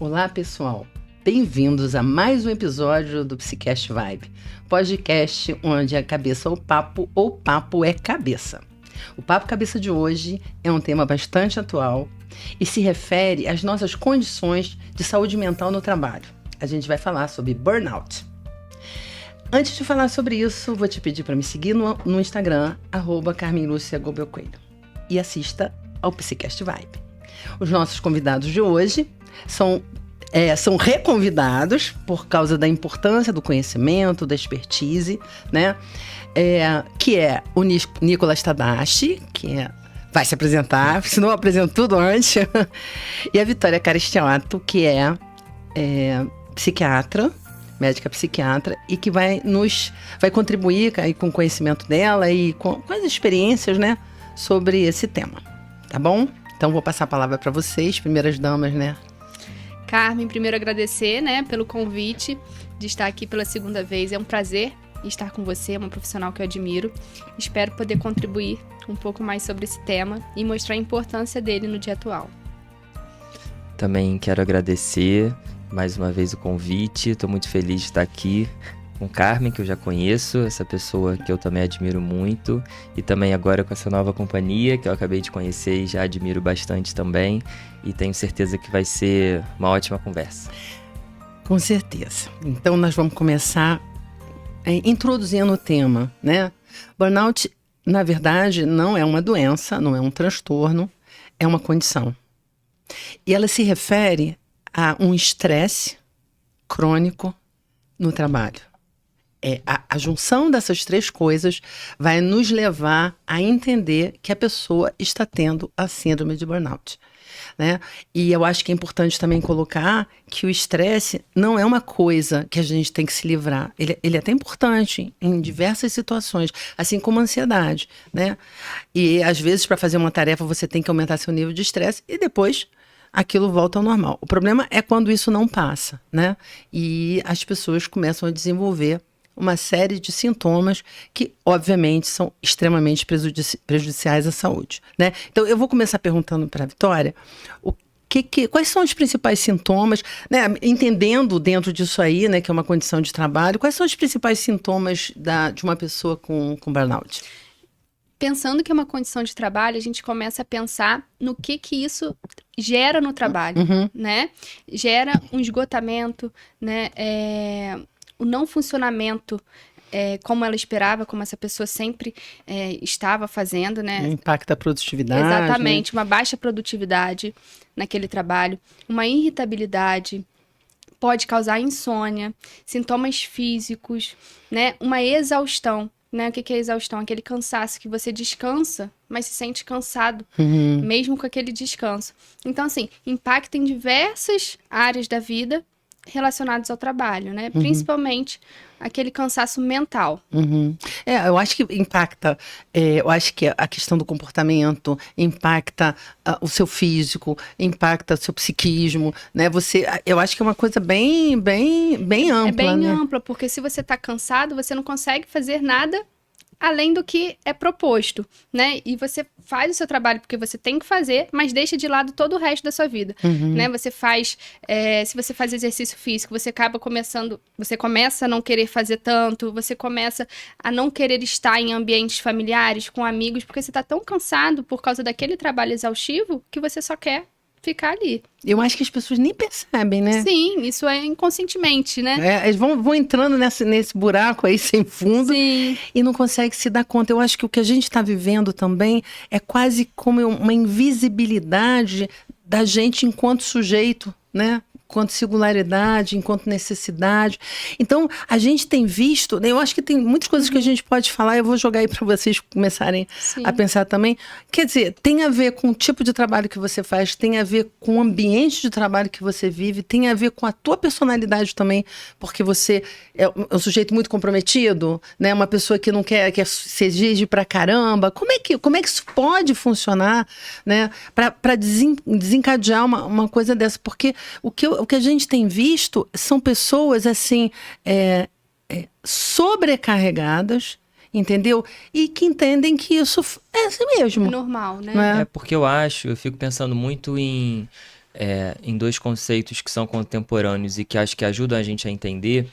Olá, pessoal. Bem-vindos a mais um episódio do Psicast Vibe, podcast onde a cabeça é o papo ou papo é cabeça. O Papo Cabeça de hoje é um tema bastante atual e se refere às nossas condições de saúde mental no trabalho. A gente vai falar sobre burnout. Antes de falar sobre isso, vou te pedir para me seguir no Instagram, @CarmenLúciaGobelcoelho, e assista ao Psicast Vibe. Os nossos convidados de hoje são reconvidados por causa da importância do conhecimento, da expertise, né? Que é o Nicolas Tadashi, vai se apresentar, senão eu apresento tudo antes, e a Vitória Caristiato, que é psiquiatra, médica psiquiatra, e que vai contribuir aí, com o conhecimento dela e com as experiências, né, sobre esse tema, tá bom? Então vou passar a palavra para vocês, primeiras damas, né? Carmen, primeiro agradecer, né, pelo convite de estar aqui pela segunda vez. É um prazer estar com você, uma profissional que eu admiro. Espero poder contribuir um pouco mais sobre esse tema e mostrar a importância dele no dia atual. Também quero agradecer mais uma vez o convite. Estou muito feliz de estar aqui com Carmen, que eu já conheço, essa pessoa que eu também admiro muito, e também agora com essa nova companhia que eu acabei de conhecer e já admiro bastante também, e tenho certeza que vai ser uma ótima conversa. Com certeza. Então nós vamos começar introduzindo o tema, né? Burnout, na verdade, não é uma doença, não é um transtorno, é uma condição. E ela se refere a um estresse crônico no trabalho. A junção dessas três coisas vai nos levar a entender que a pessoa está tendo a síndrome de burnout, né? E eu acho que é importante também colocar que o estresse não é uma coisa que a gente tem que se livrar. Ele é até importante em diversas situações, assim como a ansiedade, né? E às vezes para fazer uma tarefa você tem que aumentar seu nível de estresse e depois aquilo volta ao normal. O problema é quando isso não passa, né? E as pessoas começam a desenvolver uma série de sintomas que, obviamente, são extremamente prejudiciais à saúde, né? Então, eu vou começar perguntando para a Vitória quais são os principais sintomas, né? Entendendo dentro disso aí, né, que é uma condição de trabalho, quais são os principais sintomas de uma pessoa com burnout? Pensando que é uma condição de trabalho, a gente começa a pensar no que isso gera no trabalho, né? Gera um esgotamento, né? O não funcionamento como ela esperava, como essa pessoa sempre estava fazendo, né? Impacta a produtividade. Exatamente, né? Uma baixa produtividade naquele trabalho, uma irritabilidade, pode causar insônia, sintomas físicos, né? Uma exaustão. Né? O que é exaustão? Aquele cansaço que você descansa, mas se sente cansado, mesmo com aquele descanso. Então, assim, impacta em diversas áreas da vida relacionadas ao trabalho, né? Principalmente aquele cansaço mental. Eu acho que impacta, eu acho que a questão do comportamento impacta o seu físico, impacta o seu psiquismo, né? Eu acho que é uma coisa bem ampla, É bem né? ampla, porque se você está cansado, você não consegue fazer nada além do que é proposto, né? E você faz o seu trabalho porque você tem que fazer, mas deixa de lado todo o resto da sua vida, né? Você faz, se você faz exercício físico, você começa a não querer fazer tanto, você começa a não querer estar em ambientes familiares, com amigos, porque você está tão cansado por causa daquele trabalho exaustivo que você só quer ficar ali. Eu acho que as pessoas nem percebem, né? Sim, isso é inconscientemente, né? Eles vão entrando nesse buraco aí sem fundo. Sim. E não conseguem se dar conta. Eu acho que o que a gente está vivendo também é quase como uma invisibilidade da gente enquanto sujeito, né? Enquanto singularidade, enquanto necessidade. Então, a gente tem visto, né? Eu acho que tem muitas coisas que a gente pode falar, eu vou jogar aí para vocês começarem a pensar também. Quer dizer, tem a ver com o tipo de trabalho que você faz, tem a ver com o ambiente de trabalho que você vive, tem a ver com a tua personalidade também, porque você é um sujeito muito comprometido, né? Uma pessoa que não quer se exige pra caramba. Como é que isso pode funcionar, né? Para desencadear uma coisa dessa? Porque o que a gente tem visto são pessoas assim sobrecarregadas, entendeu? E que entendem que isso é assim mesmo. Normal, né? Porque eu fico pensando muito em em dois conceitos que são contemporâneos e que acho que ajudam a gente a entender,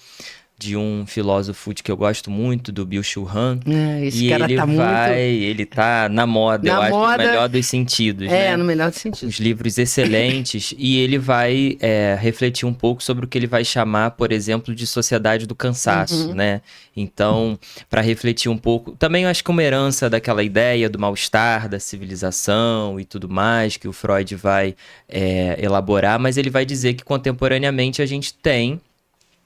de um filósofo que eu gosto muito, do Byung-Chul Han. Esse cara tá muito... Ele tá na moda, eu acho, no melhor dos sentidos, né? No melhor dos sentidos. Os livros excelentes, e ele vai refletir um pouco sobre o que ele vai chamar, por exemplo, de sociedade do cansaço, né? Então, para refletir um pouco, também eu acho que uma herança daquela ideia do mal-estar, da civilização e tudo mais, que o Freud vai elaborar, mas ele vai dizer que contemporaneamente a gente tem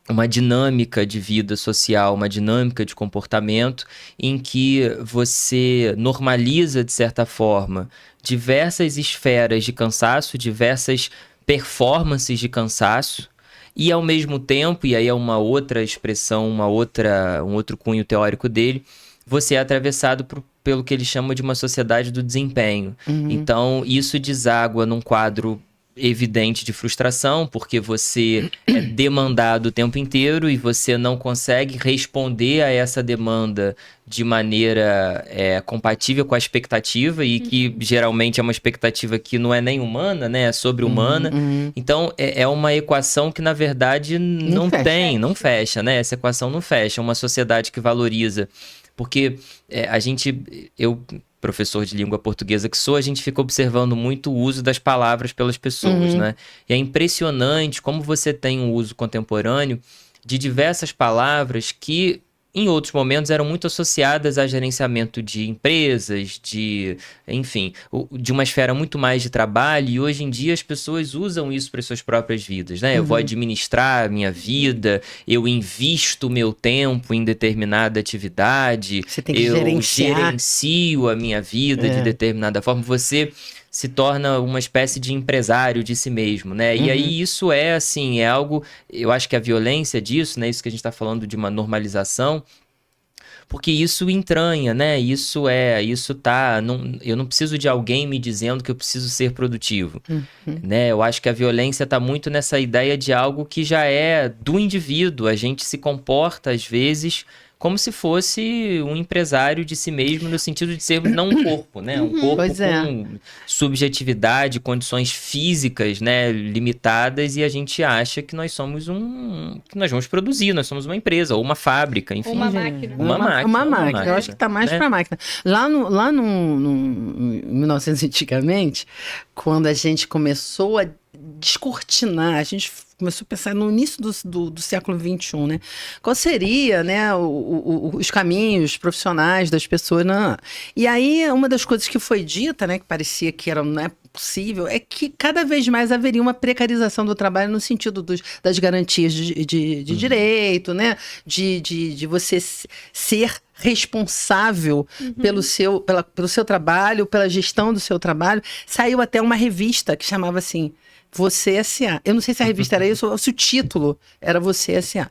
uma dinâmica de vida social, uma dinâmica de comportamento em que você normaliza, de certa forma, diversas esferas de cansaço, diversas performances de cansaço, e ao mesmo tempo, e aí é uma outra expressão, um outro cunho teórico dele, você é atravessado pelo que ele chama de uma sociedade do desempenho. Então, isso deságua num quadro evidente de frustração, porque você é demandado o tempo inteiro e você não consegue responder a essa demanda de maneira compatível com a expectativa, e que geralmente é uma expectativa que não é nem humana, né? É sobre-humana. Então, é uma equação que, na verdade, não fecha, né? Essa equação não fecha. É uma sociedade que valoriza, porque eu, professor de língua portuguesa que sou, a gente fica observando muito o uso das palavras pelas pessoas, né? E é impressionante como você tem um uso contemporâneo de diversas palavras que, em outros momentos, eram muito associadas a gerenciamento de empresas, enfim, de uma esfera muito mais de trabalho, e hoje em dia as pessoas usam isso para as suas próprias vidas, né? Eu vou administrar a minha vida, eu invisto meu tempo em determinada atividade, você tem que eu gerenciar. gerencio a minha vida de determinada forma. Você se torna uma espécie de empresário de si mesmo, né? E aí isso assim, é algo... Eu acho que a violência disso, né? Isso que a gente está falando de uma normalização, porque isso entranha, né? Eu não preciso de alguém me dizendo que eu preciso ser produtivo, né? Eu acho que a violência está muito nessa ideia de algo que já é do indivíduo. A gente se comporta, às vezes, como se fosse um empresário de si mesmo, no sentido de ser não um corpo, né? Um corpo com subjetividade, condições físicas, né, limitadas, e a gente acha que nós somos que nós vamos produzir, nós somos uma empresa, ou uma fábrica, enfim. Uma máquina. Uma máquina. Eu acho que tá mais pra máquina. Lá no 1900 antigamente, quando a gente começou a descortinar, a gente começou a pensar no início do século XXI, né? Qual seria, né, os caminhos profissionais das pessoas, né? E aí, uma das coisas que foi dita, né, que parecia que não é possível, é que cada vez mais haveria uma precarização do trabalho no sentido das garantias de direito, né? De você ser responsável pelo seu trabalho, pela gestão do seu trabalho. Saiu até uma revista que chamava assim, Você S.A. Eu não sei se a revista era isso ou se o título era Você S.A.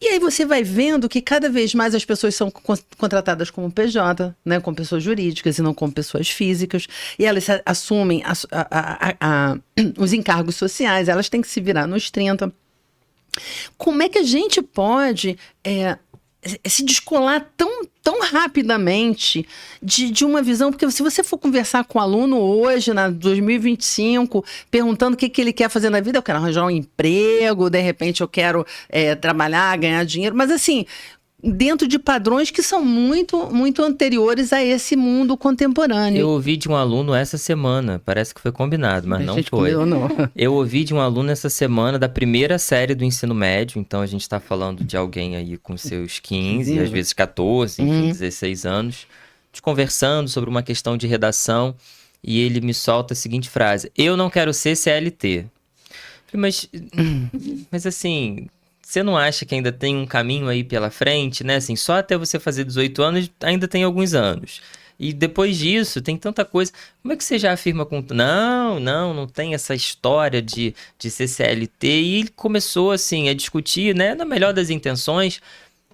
E aí você vai vendo que cada vez mais as pessoas são contratadas como PJ, né, como pessoas jurídicas e não como pessoas físicas. E elas assumem os encargos sociais, elas têm que se virar nos 30. Como é que a gente pode se descolar tão rapidamente de uma visão? Porque se você for conversar com um aluno hoje, na 2025, perguntando o que ele quer fazer na vida, eu quero arranjar um emprego, de repente eu quero trabalhar, ganhar dinheiro, mas assim, dentro de padrões que são muito, muito anteriores a esse mundo contemporâneo. Eu ouvi de um aluno essa semana, parece que foi combinado, mas não foi. Eu ouvi de um aluno essa semana da primeira série do ensino médio, então a gente está falando de alguém aí com seus 15, às vezes 14, enfim, 16 anos, conversando sobre uma questão de redação, e ele me solta a seguinte frase: eu não quero ser CLT. Eu falei, mas assim... Você não acha que ainda tem um caminho aí pela frente, né? Assim, só até você fazer 18 anos ainda tem alguns anos. E depois disso, tem tanta coisa. Como é que você já afirma com... Não tem essa história de ser CLT. E ele começou, assim, a discutir, né? Na melhor das intenções.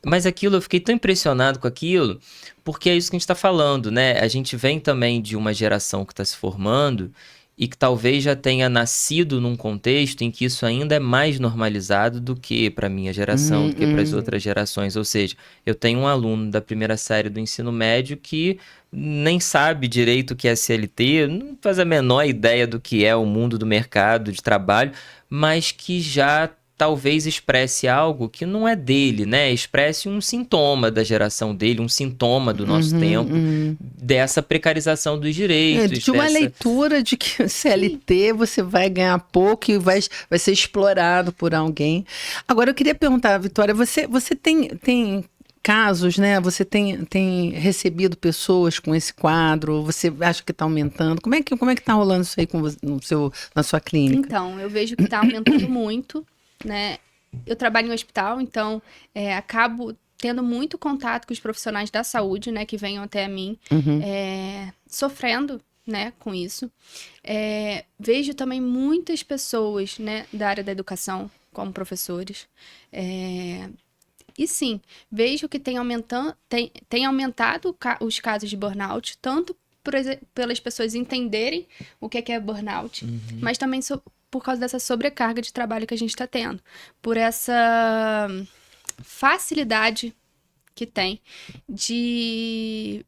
Mas aquilo, eu fiquei tão impressionado com aquilo, porque é isso que a gente está falando, né? A gente vem também de uma geração que está se formando e que talvez já tenha nascido num contexto em que isso ainda é mais normalizado do que para minha geração, do que para as outras gerações. Ou seja, eu tenho um aluno da primeira série do ensino médio que nem sabe direito o que é CLT, não faz a menor ideia do que é o mundo do mercado de trabalho, mas que já talvez expresse algo que não é dele, né? Expresse um sintoma da geração dele, um sintoma do nosso tempo, dessa precarização dos direitos. De uma leitura de que CLT você vai ganhar pouco e vai ser explorado por alguém. Agora, eu queria perguntar, Vitória, você tem casos, né? Você tem recebido pessoas com esse quadro? Você acha que está aumentando? Como é que está rolando isso aí na sua clínica? Então, eu vejo que está aumentando muito, né? Eu trabalho em hospital, então acabo tendo muito contato com os profissionais da saúde, né? Que venham até a mim, sofrendo, né? Com isso. Vejo também muitas pessoas, né? Da área da educação, como professores. E sim, vejo que tem aumentado os casos de burnout, tanto pelas pessoas entenderem o que é burnout, mas também por causa dessa sobrecarga de trabalho que a gente está tendo. Por essa facilidade que tem de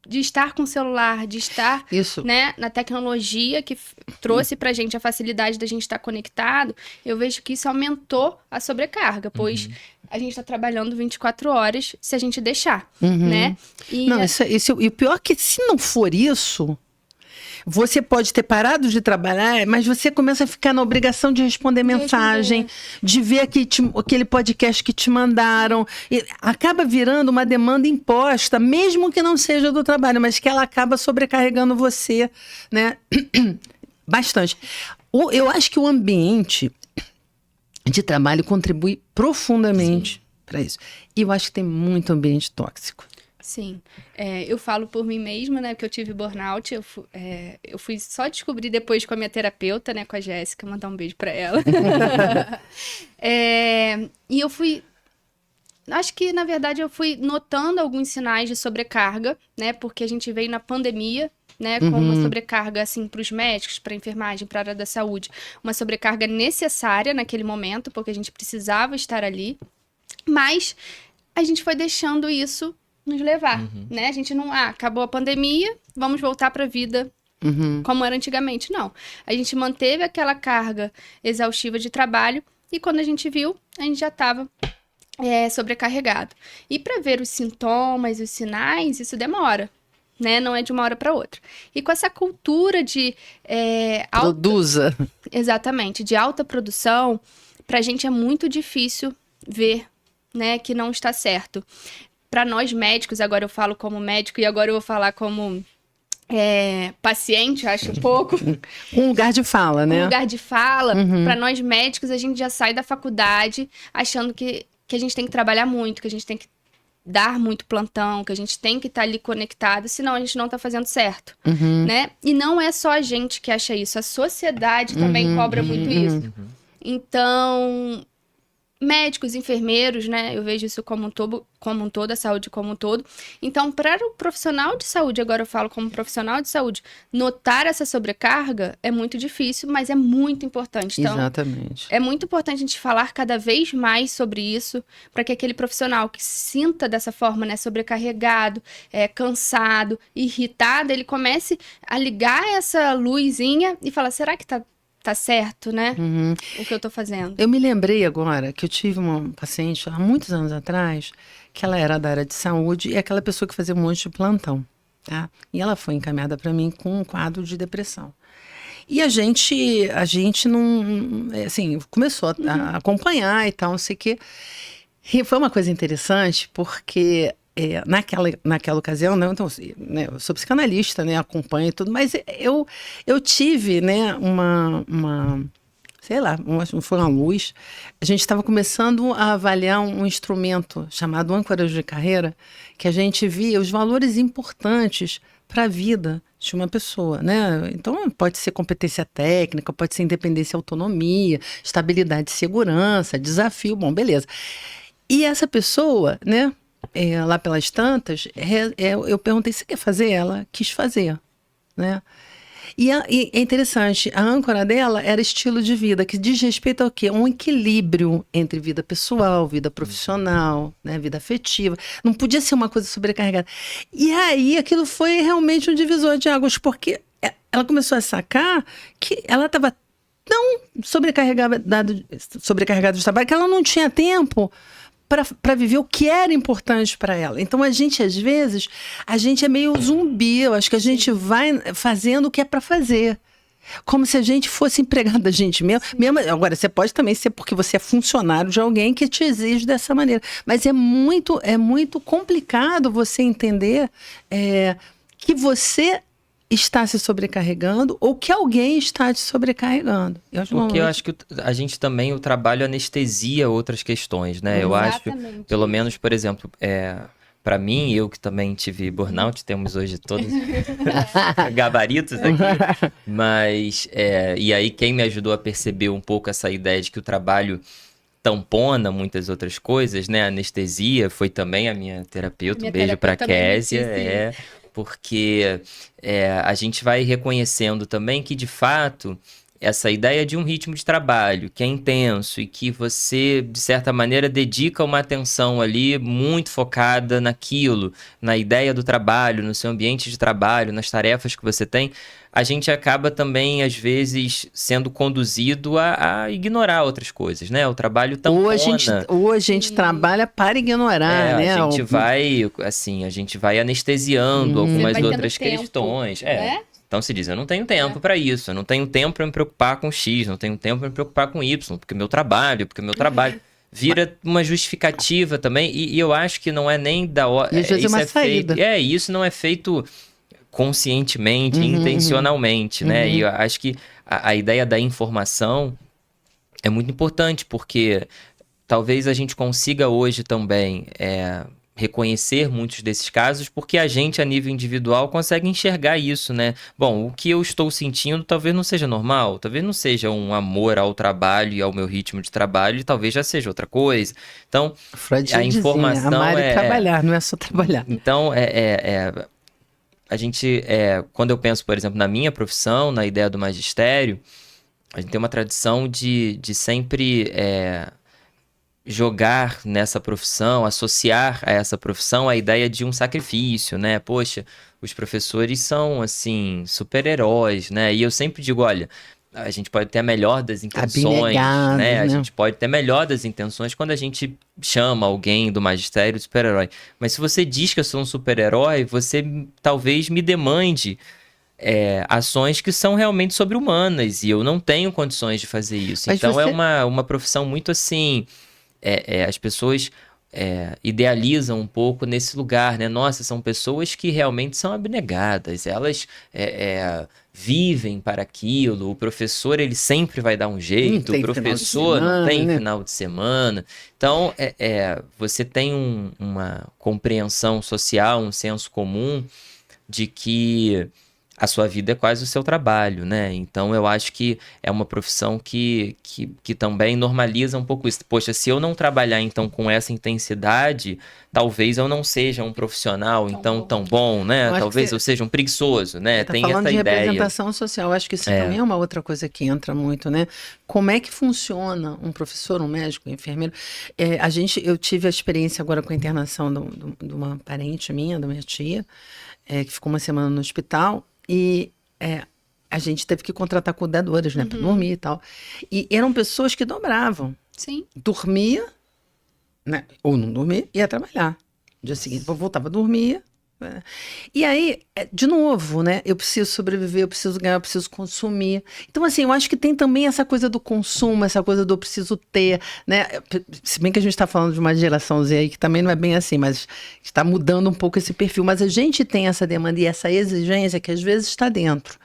estar com o celular, de estar né, na tecnologia que trouxe pra gente a facilidade da gente estar conectado. Eu vejo que isso aumentou a sobrecarga, pois a gente está trabalhando 24 horas se a gente deixar, né? E o pior é que se não for isso, você pode ter parado de trabalhar, mas você começa a ficar na obrigação de responder mensagem, de ver aquele podcast que te mandaram. E acaba virando uma demanda imposta, mesmo que não seja do trabalho, mas que ela acaba sobrecarregando você, né? Bastante. Eu acho que o ambiente de trabalho contribui profundamente para isso. E eu acho que tem muito ambiente tóxico. Sim, eu falo por mim mesma, né, porque eu tive burnout, eu fui só descobrir depois com a minha terapeuta, né, com a Jéssica, mandar um beijo pra ela. E eu acho que na verdade eu fui notando alguns sinais de sobrecarga, né, porque a gente veio na pandemia, né, com uma sobrecarga, assim, para os médicos, para a enfermagem, para a área da saúde, uma sobrecarga necessária naquele momento, porque a gente precisava estar ali, mas a gente foi deixando isso nos levar, né? A gente não... acabou a pandemia, vamos voltar para a vida como era antigamente. Não. A gente manteve aquela carga exaustiva de trabalho e quando a gente viu, a gente já estava sobrecarregado. E para ver os sintomas, os sinais, isso demora, né? Não é de uma hora para outra. E com essa cultura de... Produza. Exatamente. De alta produção, para a gente é muito difícil ver, né, que não está certo. Para nós médicos, agora eu falo como médico e agora eu vou falar como paciente, acho um pouco. Um lugar de fala, né? Um lugar de fala. Para nós médicos, a gente já sai da faculdade achando que a gente tem que trabalhar muito, que a gente tem que dar muito plantão, que a gente tem que estar ali conectado, senão a gente não está fazendo certo, né? E não é só a gente que acha isso, a sociedade também cobra muito isso. Então... médicos, enfermeiros, né? Eu vejo isso como um todo, a saúde como um todo. Então, para o profissional de saúde, agora eu falo como profissional de saúde, notar essa sobrecarga é muito difícil, mas é muito importante. Então, exatamente. É muito importante a gente falar cada vez mais sobre isso, para que aquele profissional que se sinta dessa forma, né, sobrecarregado, cansado, irritado, ele comece a ligar essa luzinha e falar, será que tá certo, né? O que eu tô fazendo. Eu me lembrei agora que eu tive uma paciente há muitos anos atrás, que ela era da área de saúde e aquela pessoa que fazia um monte de plantão, tá? E ela foi encaminhada para mim com um quadro de depressão. E a gente não, assim, começou a acompanhar e tal, não sei o quê. E foi uma coisa interessante, porque... naquela ocasião, né, então, né, eu sou psicanalista, né, acompanho e tudo, mas eu tive, né, sei lá, foi uma luz. A gente estava começando a avaliar um instrumento chamado âncoras de carreira, que a gente via os valores importantes para a vida de uma pessoa, né? Então, pode ser competência técnica, pode ser independência e autonomia, estabilidade e segurança, desafio, bom, beleza. E essa pessoa, né, lá pelas tantas, eu perguntei, você quer fazer? Ela quis fazer, né? E é interessante, a âncora dela era estilo de vida, que diz respeito ao quê? Um equilíbrio entre vida pessoal, vida profissional, né, vida afetiva. Não podia ser uma coisa sobrecarregada. E aí aquilo foi realmente um divisor de águas, porque ela começou a sacar que ela estava tão sobrecarregada de trabalho que ela não tinha tempo para viver o que era importante para ela. Então, a gente, às vezes, a gente é meio zumbi. Eu acho que a gente vai fazendo o que é para fazer. Como se a gente fosse empregado da gente mesmo. Agora, você pode também ser porque você é funcionário de alguém que te exige dessa maneira. Mas é muito complicado você entender que você está se sobrecarregando ou que alguém está te sobrecarregando. Porque eu acho que a gente também, o trabalho anestesia outras questões, né? Eu acho, pelo menos, por exemplo, para mim, eu que também tive burnout, temos hoje todos gabaritos aqui, mas, e aí quem me ajudou a perceber um pouco essa ideia de que o trabalho tampona muitas outras coisas, né? A anestesia foi também a minha terapeuta, um beijo para Késia, porque a gente vai reconhecendo também que, de fato, essa ideia de um ritmo de trabalho que é intenso e que você, de certa maneira, dedica uma atenção ali muito focada naquilo, na ideia do trabalho, no seu ambiente de trabalho, nas tarefas que você tem, a gente acaba também, às vezes, sendo conduzido a ignorar outras coisas, né? O trabalho tampona. Ou a gente trabalha para ignorar, né? A gente vai anestesiando algumas outras questões. Então se diz, eu não tenho tempo para isso, eu não tenho tempo para me preocupar com X, não tenho tempo para me preocupar com Y, porque meu trabalho vira uma justificativa também, e eu acho que não é nem da hora. Isso é saída. Isso não é feito conscientemente, intencionalmente, né? E eu acho que a ideia da informação é muito importante, porque talvez a gente consiga hoje também reconhecer muitos desses casos, porque a gente, a nível individual, consegue enxergar isso, né? Bom, o que eu estou sentindo talvez não seja normal, talvez não seja um amor ao trabalho e ao meu ritmo de trabalho, e talvez já seja outra coisa. Então, Freud a informação dizia, amar e trabalhar, não é só trabalhar. Então, a gente, quando eu penso, por exemplo, na minha profissão, na ideia do magistério, a gente tem uma tradição de sempre jogar nessa profissão, associar a essa profissão a ideia de um sacrifício, né? Poxa, os professores são, assim, super-heróis, né? E eu sempre digo, olha, a gente pode ter a melhor das intenções, né? A gente pode ter a melhor das intenções quando a gente chama alguém do magistério de super-herói. Mas se você diz que eu sou um super-herói, você talvez me demande ações que são realmente sobre-humanas, e eu não tenho condições de fazer isso. Mas então é uma profissão muito assim... as pessoas idealizam um pouco nesse lugar, né? Nossa, são pessoas que realmente são abnegadas, elas vivem para aquilo, o professor ele sempre vai dar um jeito, o professor não tem final de semana. Então, você tem uma compreensão social, um senso comum de que a sua vida é quase o seu trabalho, né? Então, eu acho que é uma profissão que também normaliza um pouco isso. Poxa, se eu não trabalhar, então, com essa intensidade, talvez eu não seja um profissional, tão bom, né? Talvez eu seja um preguiçoso, né? Tem essa ideia. Falando de representação social, acho que isso também é uma outra coisa que entra muito, né? Como é que funciona um professor, um médico, um enfermeiro? Eu tive a experiência agora com a internação de uma parente minha, da minha tia, que ficou uma semana no hospital, e a gente teve que contratar cuidadores, né, para dormir e tal. E eram pessoas que dobravam. Sim. Dormia, né, ou não dormia, ia trabalhar. No dia seguinte, voltava a dormir. E aí, de novo, né, eu preciso sobreviver, eu preciso ganhar, eu preciso consumir. Então, assim, eu acho que tem também essa coisa do consumo, essa coisa do eu preciso ter, né? Se bem que a gente está falando de uma geração Z aí que também não é bem assim, mas está mudando um pouco esse perfil. Mas a gente tem essa demanda e essa exigência que às vezes está dentro.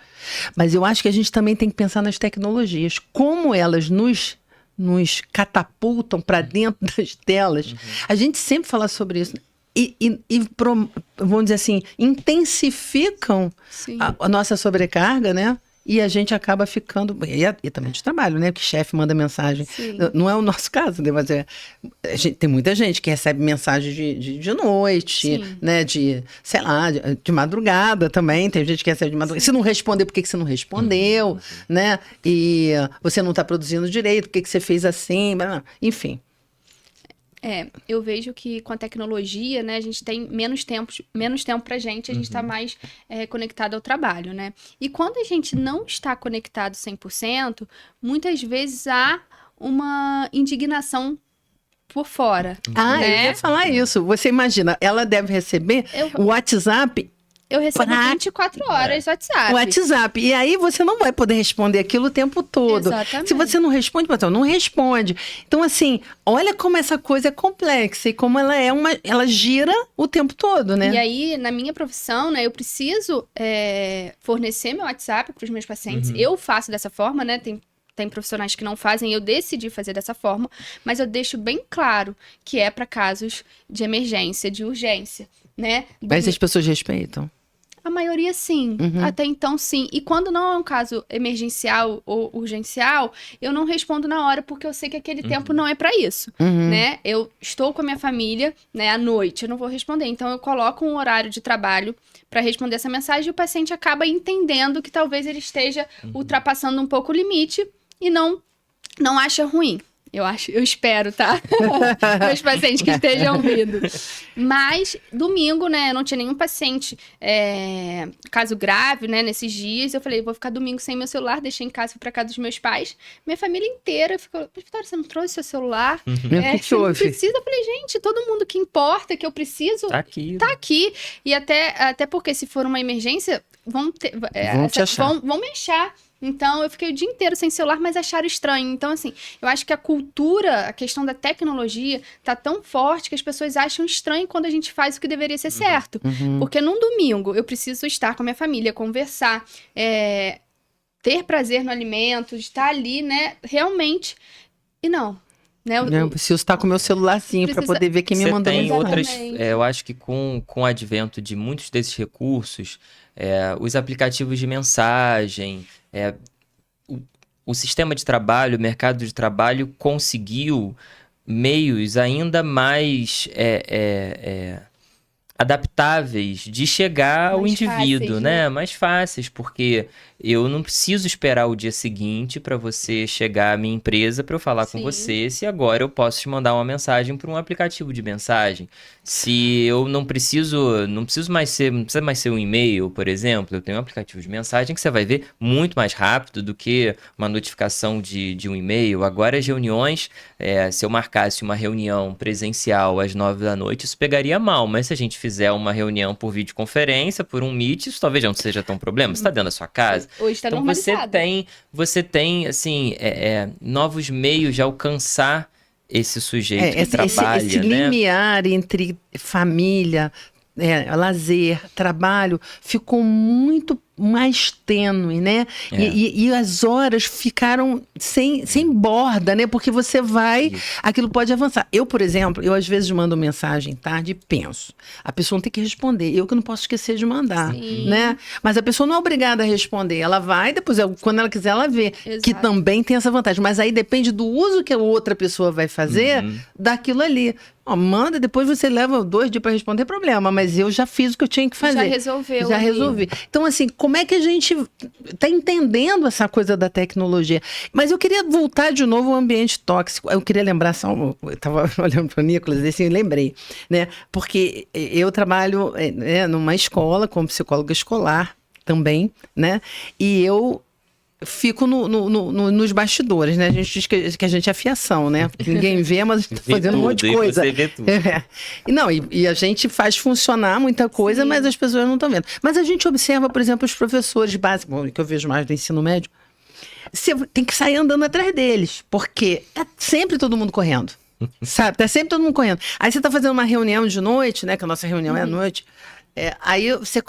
Mas eu acho que a gente também tem que pensar nas tecnologias, como elas nos catapultam para dentro das telas. A gente sempre fala sobre isso. Vamos dizer assim, intensificam a nossa sobrecarga, né? e a gente acaba ficando... E também de trabalho, né? Porque chefe manda mensagem. Sim. Não é o nosso caso, né? Mas tem muita gente que recebe mensagem de noite, Sim. né? Sei lá, de madrugada também. Tem gente que recebe de madrugada. Se não responder, por que você não respondeu, né? E você não está produzindo direito, por que você fez assim? Enfim. Eu vejo que com a tecnologia, né, a gente tem menos tempo pra gente, a gente tá mais conectado ao trabalho, né? E quando a gente não está conectado 100%, muitas vezes há uma indignação por fora, Eu né? ia falar isso. Você imagina, ela deve receber o WhatsApp... Eu recebo 24 horas WhatsApp. O WhatsApp. E aí você não vai poder responder aquilo o tempo todo. Exatamente. Se você não responde, então não responde. Então, assim, olha como essa coisa é complexa e como ela gira o tempo todo, né? E aí, na minha profissão, né, eu preciso fornecer meu WhatsApp para os meus pacientes. Eu faço dessa forma, né? Tem profissionais que não fazem, eu decidi fazer dessa forma, mas eu deixo bem claro que é para casos de emergência, de urgência, né? Mas as pessoas respeitam. A maioria sim, até então sim. E quando não é um caso emergencial ou urgencial, eu não respondo na hora, porque eu sei que aquele tempo não é para isso, né? Eu estou com a minha família, né, à noite, eu não vou responder. Então eu coloco um horário de trabalho para responder essa mensagem e o paciente acaba entendendo que talvez ele esteja ultrapassando um pouco o limite e não acha ruim. Eu espero, tá? Meus pacientes que estejam ouvindo. Mas, domingo, né? Eu não tinha nenhum paciente, caso grave, né? Nesses dias. Eu falei, vou ficar domingo sem meu celular. Deixei em casa, fui pra casa dos meus pais. Minha família inteira ficou, Vitória, você não trouxe seu celular? Você não precisa. Eu falei, gente, todo mundo que importa, que eu preciso, Tá aqui. tá aqui. E até porque se for uma emergência, vão me achar. Então, eu fiquei o dia inteiro sem celular, mas acharam estranho. Então, assim, eu acho que a cultura, a questão da tecnologia, tá tão forte que as pessoas acham estranho quando a gente faz o que deveria ser certo. Porque num domingo, eu preciso estar com a minha família, conversar, ter prazer no alimento, estar ali, né, realmente. E não. Né, eu preciso estar com o meu celularzinho para poder ver quem me mandou mensagem. Eu acho que com o advento de muitos desses recursos, os aplicativos de mensagem, o sistema de trabalho, o mercado de trabalho conseguiu meios ainda mais adaptáveis de chegar ao indivíduo, fáceis, né? Mais fáceis, porque eu não preciso esperar o dia seguinte para você chegar à minha empresa para eu falar com você, se agora eu posso te mandar uma mensagem por um aplicativo de mensagem. Se eu não precisa mais ser um e-mail, por exemplo, eu tenho um aplicativo de mensagem que você vai ver muito mais rápido do que uma notificação de um e-mail. Agora as reuniões, se eu marcasse uma reunião presencial às 9 da noite, isso pegaria mal, mas se a gente fizer uma reunião por videoconferência, por um Meet, isso talvez não seja tão problema, você está dentro da sua casa. Hoje está então você tem assim, novos meios de alcançar esse sujeito que trabalha, esse limiar entre família, lazer, trabalho, ficou muito mais tênue, né? E as horas ficaram sem borda, né? Porque você vai... Aquilo pode avançar. Eu, por exemplo, às vezes mando mensagem tarde e penso. A pessoa não tem que responder. Eu que não posso esquecer de mandar, né? Mas a pessoa não é obrigada a responder. Ela vai, depois, quando ela quiser, ela vê. Exato. Que também tem essa vantagem. Mas aí depende do uso que a outra pessoa vai fazer daquilo ali. Manda, depois você leva 2 dias para responder, problema. Mas eu já fiz o que eu tinha que fazer. Já resolvi. Então, assim, como é que a gente está entendendo essa coisa da tecnologia? Mas eu queria voltar de novo ao ambiente tóxico. Eu queria lembrar eu estava olhando para o Nicolas e assim, lembrei, né? Porque eu trabalho numa escola como psicóloga escolar também, né? E eu fico nos bastidores, né? A gente diz que a gente é fiação, né? Porque ninguém vê, mas está fazendo um monte de coisa. Você vê tudo. E a gente faz funcionar muita coisa, mas as pessoas não estão vendo. Mas a gente observa, por exemplo, os professores básicos, que eu vejo mais do ensino médio, você tem que sair andando atrás deles, porque é sempre todo mundo correndo. Sabe? Tá sempre todo mundo correndo. Aí você tá fazendo uma reunião de noite, né? Que a nossa reunião é à noite. Aí você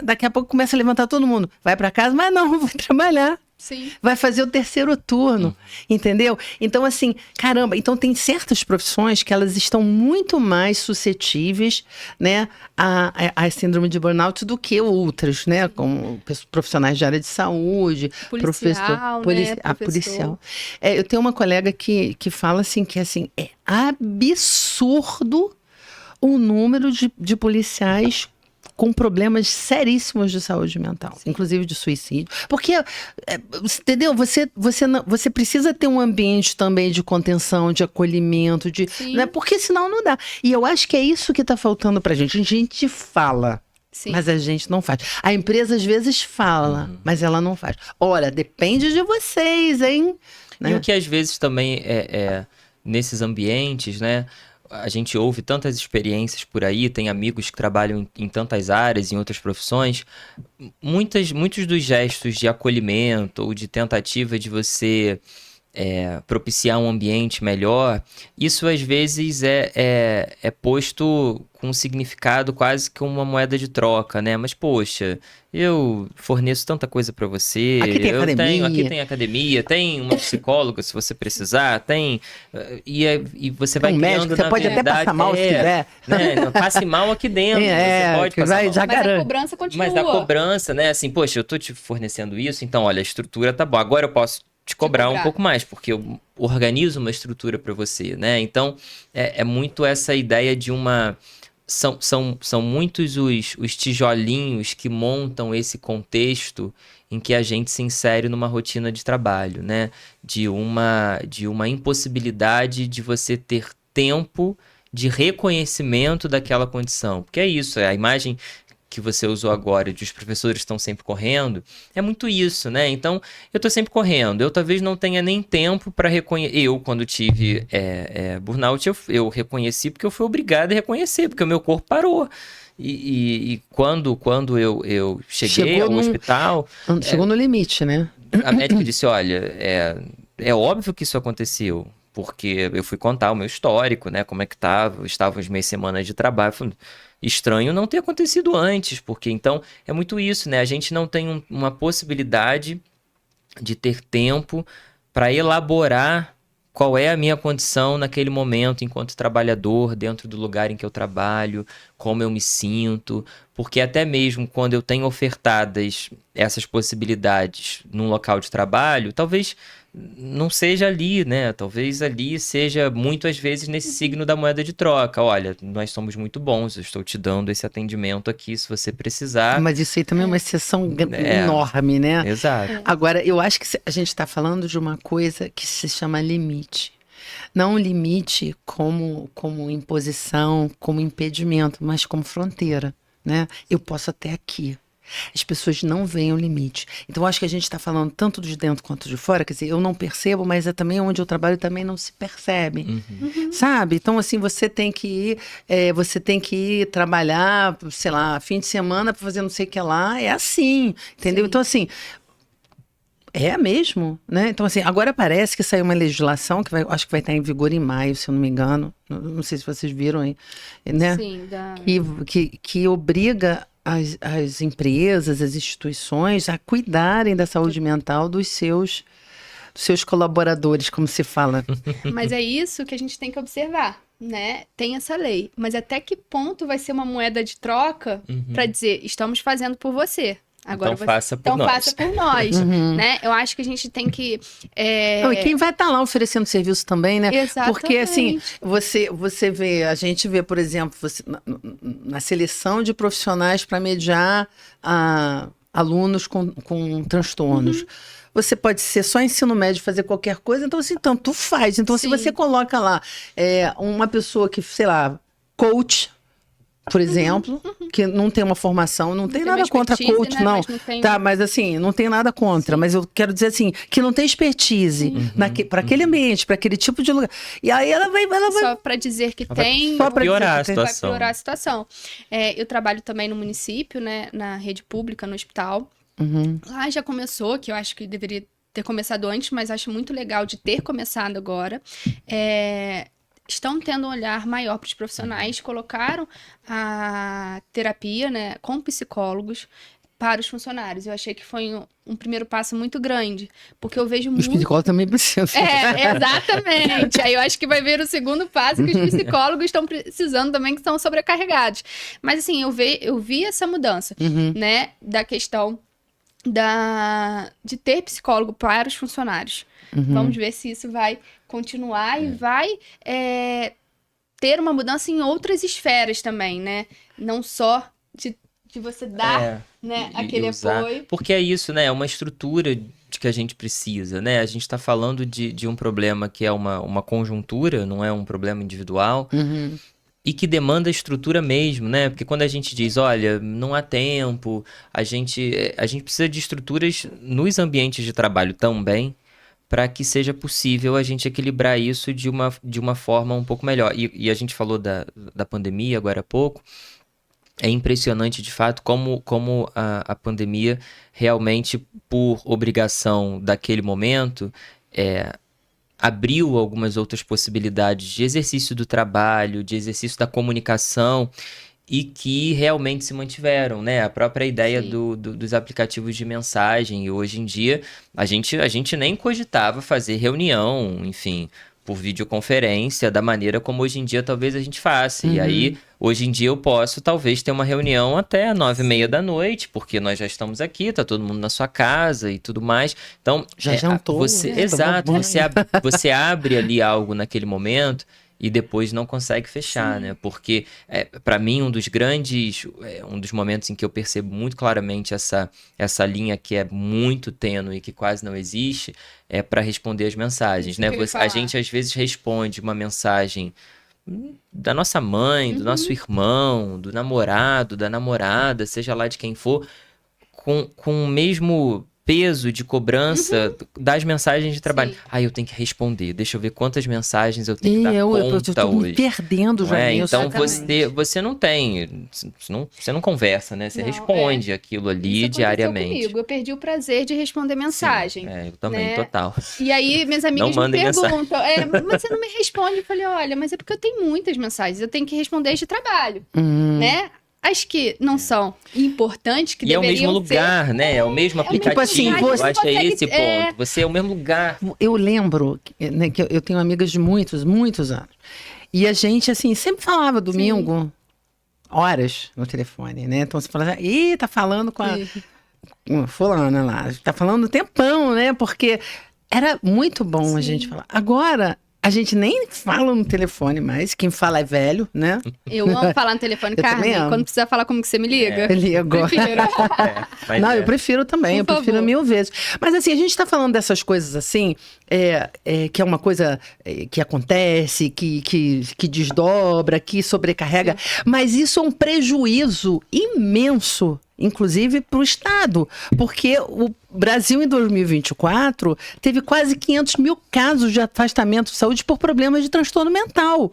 daqui a pouco começa a levantar todo mundo. Vai para casa, mas não, vou trabalhar. Sim. Vai fazer o terceiro turno, entendeu? Então, assim, caramba, então tem certas profissões que elas estão muito mais suscetíveis, né, à síndrome de burnout do que outras, né? Como profissionais de área de saúde, Policial, policial. Eu tenho uma colega que fala assim, que assim, é absurdo o número de policiais com problemas seríssimos de saúde mental, inclusive de suicídio. Porque, entendeu? Você precisa ter um ambiente também de contenção, de acolhimento, né? Porque senão não dá. E eu acho que é isso que está faltando pra gente. A gente fala, mas a gente não faz. A empresa às vezes fala, mas ela não faz. Ora, depende de vocês, hein? Né? E o que às vezes também nesses ambientes, né? A gente ouve tantas experiências por aí, tem amigos que trabalham em tantas áreas, em outras profissões. Muitos dos gestos de acolhimento ou de tentativa de você propiciar um ambiente melhor, isso às vezes é posto com um significado quase que uma moeda de troca, né? Mas, poxa, eu forneço tanta coisa para você. Aqui tem academia, tem uma psicóloga se você precisar, tem... E você vai criando, médico, você pode até passar mal se quiser. Né? Não, passe mal aqui dentro, você pode passar mal. Já garante. Mas a cobrança continua. Mas a cobrança, né? Assim, poxa, eu tô te fornecendo isso, então, olha, a estrutura tá boa. Agora eu posso te cobrar um pouco mais, porque eu organizo uma estrutura para você, né? Então, é muito essa ideia de uma... São muitos os tijolinhos que montam esse contexto em que a gente se insere numa rotina de trabalho, né? De uma impossibilidade de você ter tempo de reconhecimento daquela condição. Porque é isso, a imagem que você usou agora, de os professores estão sempre correndo, é muito isso, né? Então, eu estou sempre correndo. Eu talvez não tenha nem tempo para reconhecer. Eu, quando tive burnout, eu reconheci porque eu fui obrigado a reconhecer, porque o meu corpo parou. E quando eu cheguei ao hospital... Chegou no limite, né? A médica disse, olha, é óbvio que isso aconteceu, porque eu fui contar o meu histórico, né? Como é que estavam as minhas semanas de trabalho. Eu falei, estranho não ter acontecido antes, porque então é muito isso, né? A gente não tem uma possibilidade de ter tempo para elaborar qual é a minha condição naquele momento enquanto trabalhador, dentro do lugar em que eu trabalho, como eu me sinto, porque até mesmo quando eu tenho ofertadas essas possibilidades num local de trabalho, talvez não seja ali, né? Talvez ali seja muito às vezes nesse signo da moeda de troca. Olha, nós somos muito bons, eu estou te dando esse atendimento aqui se você precisar. Mas isso aí também é uma exceção enorme, né? Exato. Agora, eu acho que a gente está falando de uma coisa que se chama limite. Não limite como imposição, como impedimento, mas como fronteira, né? Eu posso até aqui. As pessoas não veem o limite. Então, acho que a gente está falando tanto de dentro quanto de fora, quer dizer, eu não percebo, mas é também onde eu trabalho também não se percebe, sabe? Então, assim, você tem que ir trabalhar, sei lá, fim de semana para fazer não sei o que lá, é assim, entendeu? Sim. Então, assim, é mesmo, né? Então, assim, agora parece que saiu uma legislação que acho que vai estar em vigor em maio, se eu não me engano. Não sei se vocês viram aí, né? Sim, que obriga as empresas, as instituições a cuidarem da saúde mental dos seus colaboradores, como se fala. Mas é isso que a gente tem que observar, né? Tem essa lei. Mas até que ponto vai ser uma moeda de troca para dizer, estamos fazendo por você. Agora então faça por nós. Faça por nós, né? Eu acho que a gente tem que... Não, e quem vai estar lá oferecendo serviço também, né? Exatamente. Porque, assim, você vê, a gente vê, por exemplo, na seleção de profissionais para mediar alunos com transtornos. Você pode ser só ensino médio, fazer qualquer coisa, então, assim, tanto faz. Então, se você coloca lá uma pessoa que, sei lá, coach, por exemplo, que não tem uma formação, não tem nada contra coach, né? Mas assim, não tem nada contra, mas eu quero dizer assim, que não tem expertise para aquele ambiente, para aquele tipo de lugar. E aí ela vai... Só para dizer que tem... Só para piorar a situação. Vai piorar a situação. Eu trabalho também no município, né, na rede pública, no hospital. Lá já começou, que eu acho que deveria ter começado antes, mas acho muito legal de ter começado agora. Estão tendo um olhar maior para os profissionais, colocaram a terapia, né, com psicólogos para os funcionários. Eu achei que foi um primeiro passo muito grande, porque eu vejo Os psicólogos também precisam. Exatamente. Aí eu acho que vai vir o segundo passo, que os psicólogos estão precisando também, que estão sobrecarregados. Mas assim, eu vi essa mudança, né, da questão de ter psicólogo para os funcionários. Vamos ver se isso vai continuar e vai ter uma mudança em outras esferas também, né? Não só de você dar né, aquele apoio. Porque é isso, né? É uma estrutura de que a gente precisa, né? A gente está falando de um problema que é uma conjuntura, não é um problema individual. E que demanda estrutura mesmo, né? Porque quando a gente diz, olha, não há tempo, a gente precisa de estruturas nos ambientes de trabalho também, para que seja possível a gente equilibrar isso de uma forma um pouco melhor. E a gente falou da pandemia agora há pouco. É impressionante, de fato, como a pandemia realmente, por obrigação daquele momento, abriu algumas outras possibilidades de exercício do trabalho, de exercício da comunicação, e que realmente se mantiveram, né? A própria ideia dos aplicativos de mensagem. E hoje em dia, a gente nem cogitava fazer reunião, enfim, por videoconferência, da maneira como hoje em dia talvez a gente faça. E aí, hoje em dia eu posso talvez ter uma reunião até 9h30 da noite, porque nós já estamos aqui, tá todo mundo na sua casa e tudo mais. Então, já jantou, exato, você abre ali algo naquele momento e depois não consegue fechar, né? Porque, para mim, um dos momentos em que eu percebo muito claramente essa linha que é muito tênue e que quase não existe, é para responder as mensagens, né? A gente, às vezes, responde uma mensagem da nossa mãe, do nosso irmão, do namorado, da namorada, seja lá de quem for, com o mesmo peso de cobrança das mensagens de trabalho. Eu tenho que responder. Deixa eu ver quantas mensagens eu tenho que dar conta eu tô hoje. me perdendo já nisso. Então você não tem, você não conversa, né? Você responde aquilo ali diariamente. Comigo. Eu perdi o prazer de responder mensagem. Sim, eu também, né? Total. E aí minhas amigas me perguntam, mas você não me responde? Eu falei, olha, mas é porque eu tenho muitas mensagens, eu tenho que responder de trabalho, né? As que não são importantes, que deveriam ser... E é o mesmo lugar, né? É o mesmo aplicativo. Tipo assim, eu acho que é esse ponto. Você é o mesmo lugar. Eu lembro, né, que eu tenho amigas de muitos, muitos anos. E a gente, assim, sempre falava domingo, horas no telefone, né? Então você fala, tá falando com a fulana lá. Tá falando tempão, né? Porque era muito bom a gente falar. Agora... A gente nem fala no telefone mais. Quem fala é velho, né? Eu amo falar no telefone, Carmen. Quando precisar falar como que você me liga. Eu ligo. Eu prefiro também. Eu prefiro 1000 vezes. Mas assim, a gente tá falando dessas coisas assim, que é uma coisa que acontece, que desdobra, que sobrecarrega. Mas isso é um prejuízo imenso, inclusive para o Estado, porque o Brasil, em 2024, teve quase 500 mil casos de afastamento de saúde por problemas de transtorno mental,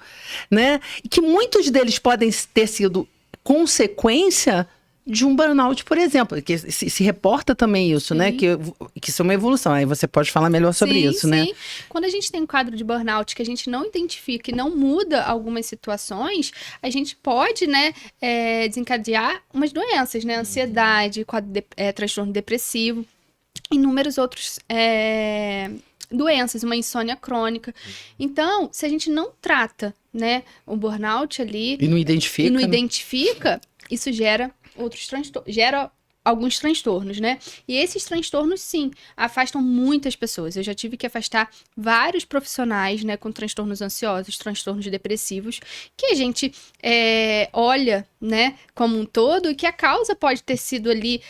né? E que muitos deles podem ter sido consequência de um burnout, por exemplo, que se reporta também isso, né? Que isso é uma evolução. Aí você pode falar melhor sobre isso, né? Sim. Quando a gente tem um quadro de burnout que a gente não identifica e não muda algumas situações, a gente pode, né, desencadear umas doenças, né? Ansiedade, transtorno depressivo, inúmeros outros doenças, uma insônia crônica. Então, se a gente não trata, né, o burnout ali... E não identifica, isso gera alguns transtornos, né? E esses transtornos, sim, afastam muitas pessoas. Eu já tive que afastar vários profissionais, né, com transtornos ansiosos, transtornos depressivos, que a gente olha, né, como um todo, e que a causa pode ter sido ali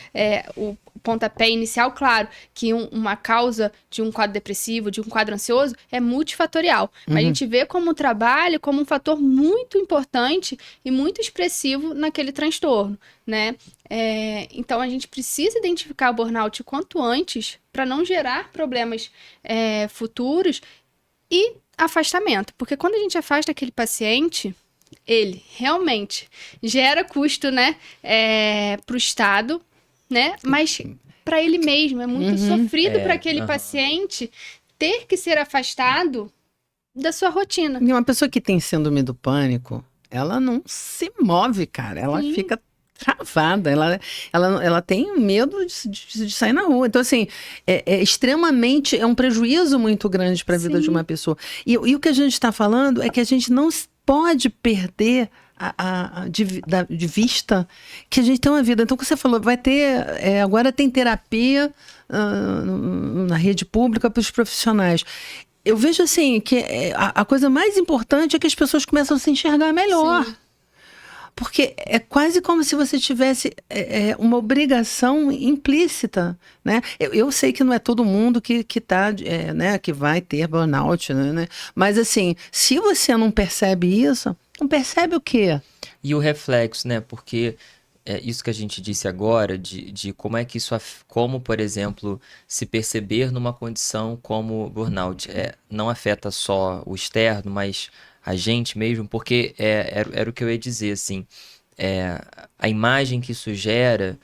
o pontapé inicial. Claro que uma causa de um quadro depressivo, de um quadro ansioso, é multifatorial. Mas a gente vê como o trabalho como um fator muito importante e muito expressivo naquele transtorno, né? Então, a gente precisa identificar o burnout o quanto antes para não gerar problemas futuros e afastamento. Porque quando a gente afasta aquele paciente, ele realmente gera custo, né, para o Estado, né? Mas para ele mesmo é muito sofrido para aquele paciente ter que ser afastado da sua rotina. E uma pessoa que tem síndrome do pânico, ela não se move, cara. Ela fica travada, ela tem medo de sair na rua. Então, assim, extremamente, é um prejuízo muito grande para a vida de uma pessoa. E o que a gente está falando é que a gente não pode perder de vista que a gente tem uma vida. Então, como você falou, vai ter, agora tem terapia na rede pública para os profissionais. Eu vejo assim, que a coisa mais importante é que as pessoas começam a se enxergar melhor. Sim. Porque é quase como se você tivesse uma obrigação implícita, né? Eu sei que não é todo mundo que vai ter burnout, né? Mas assim, se você não percebe isso, não percebe o quê? E o reflexo, né? Porque isso que a gente disse agora, de como é que isso, como, por exemplo, se perceber numa condição como burnout, não afeta só o externo, mas a gente mesmo, porque era o que eu ia dizer, assim, a imagem que isso gera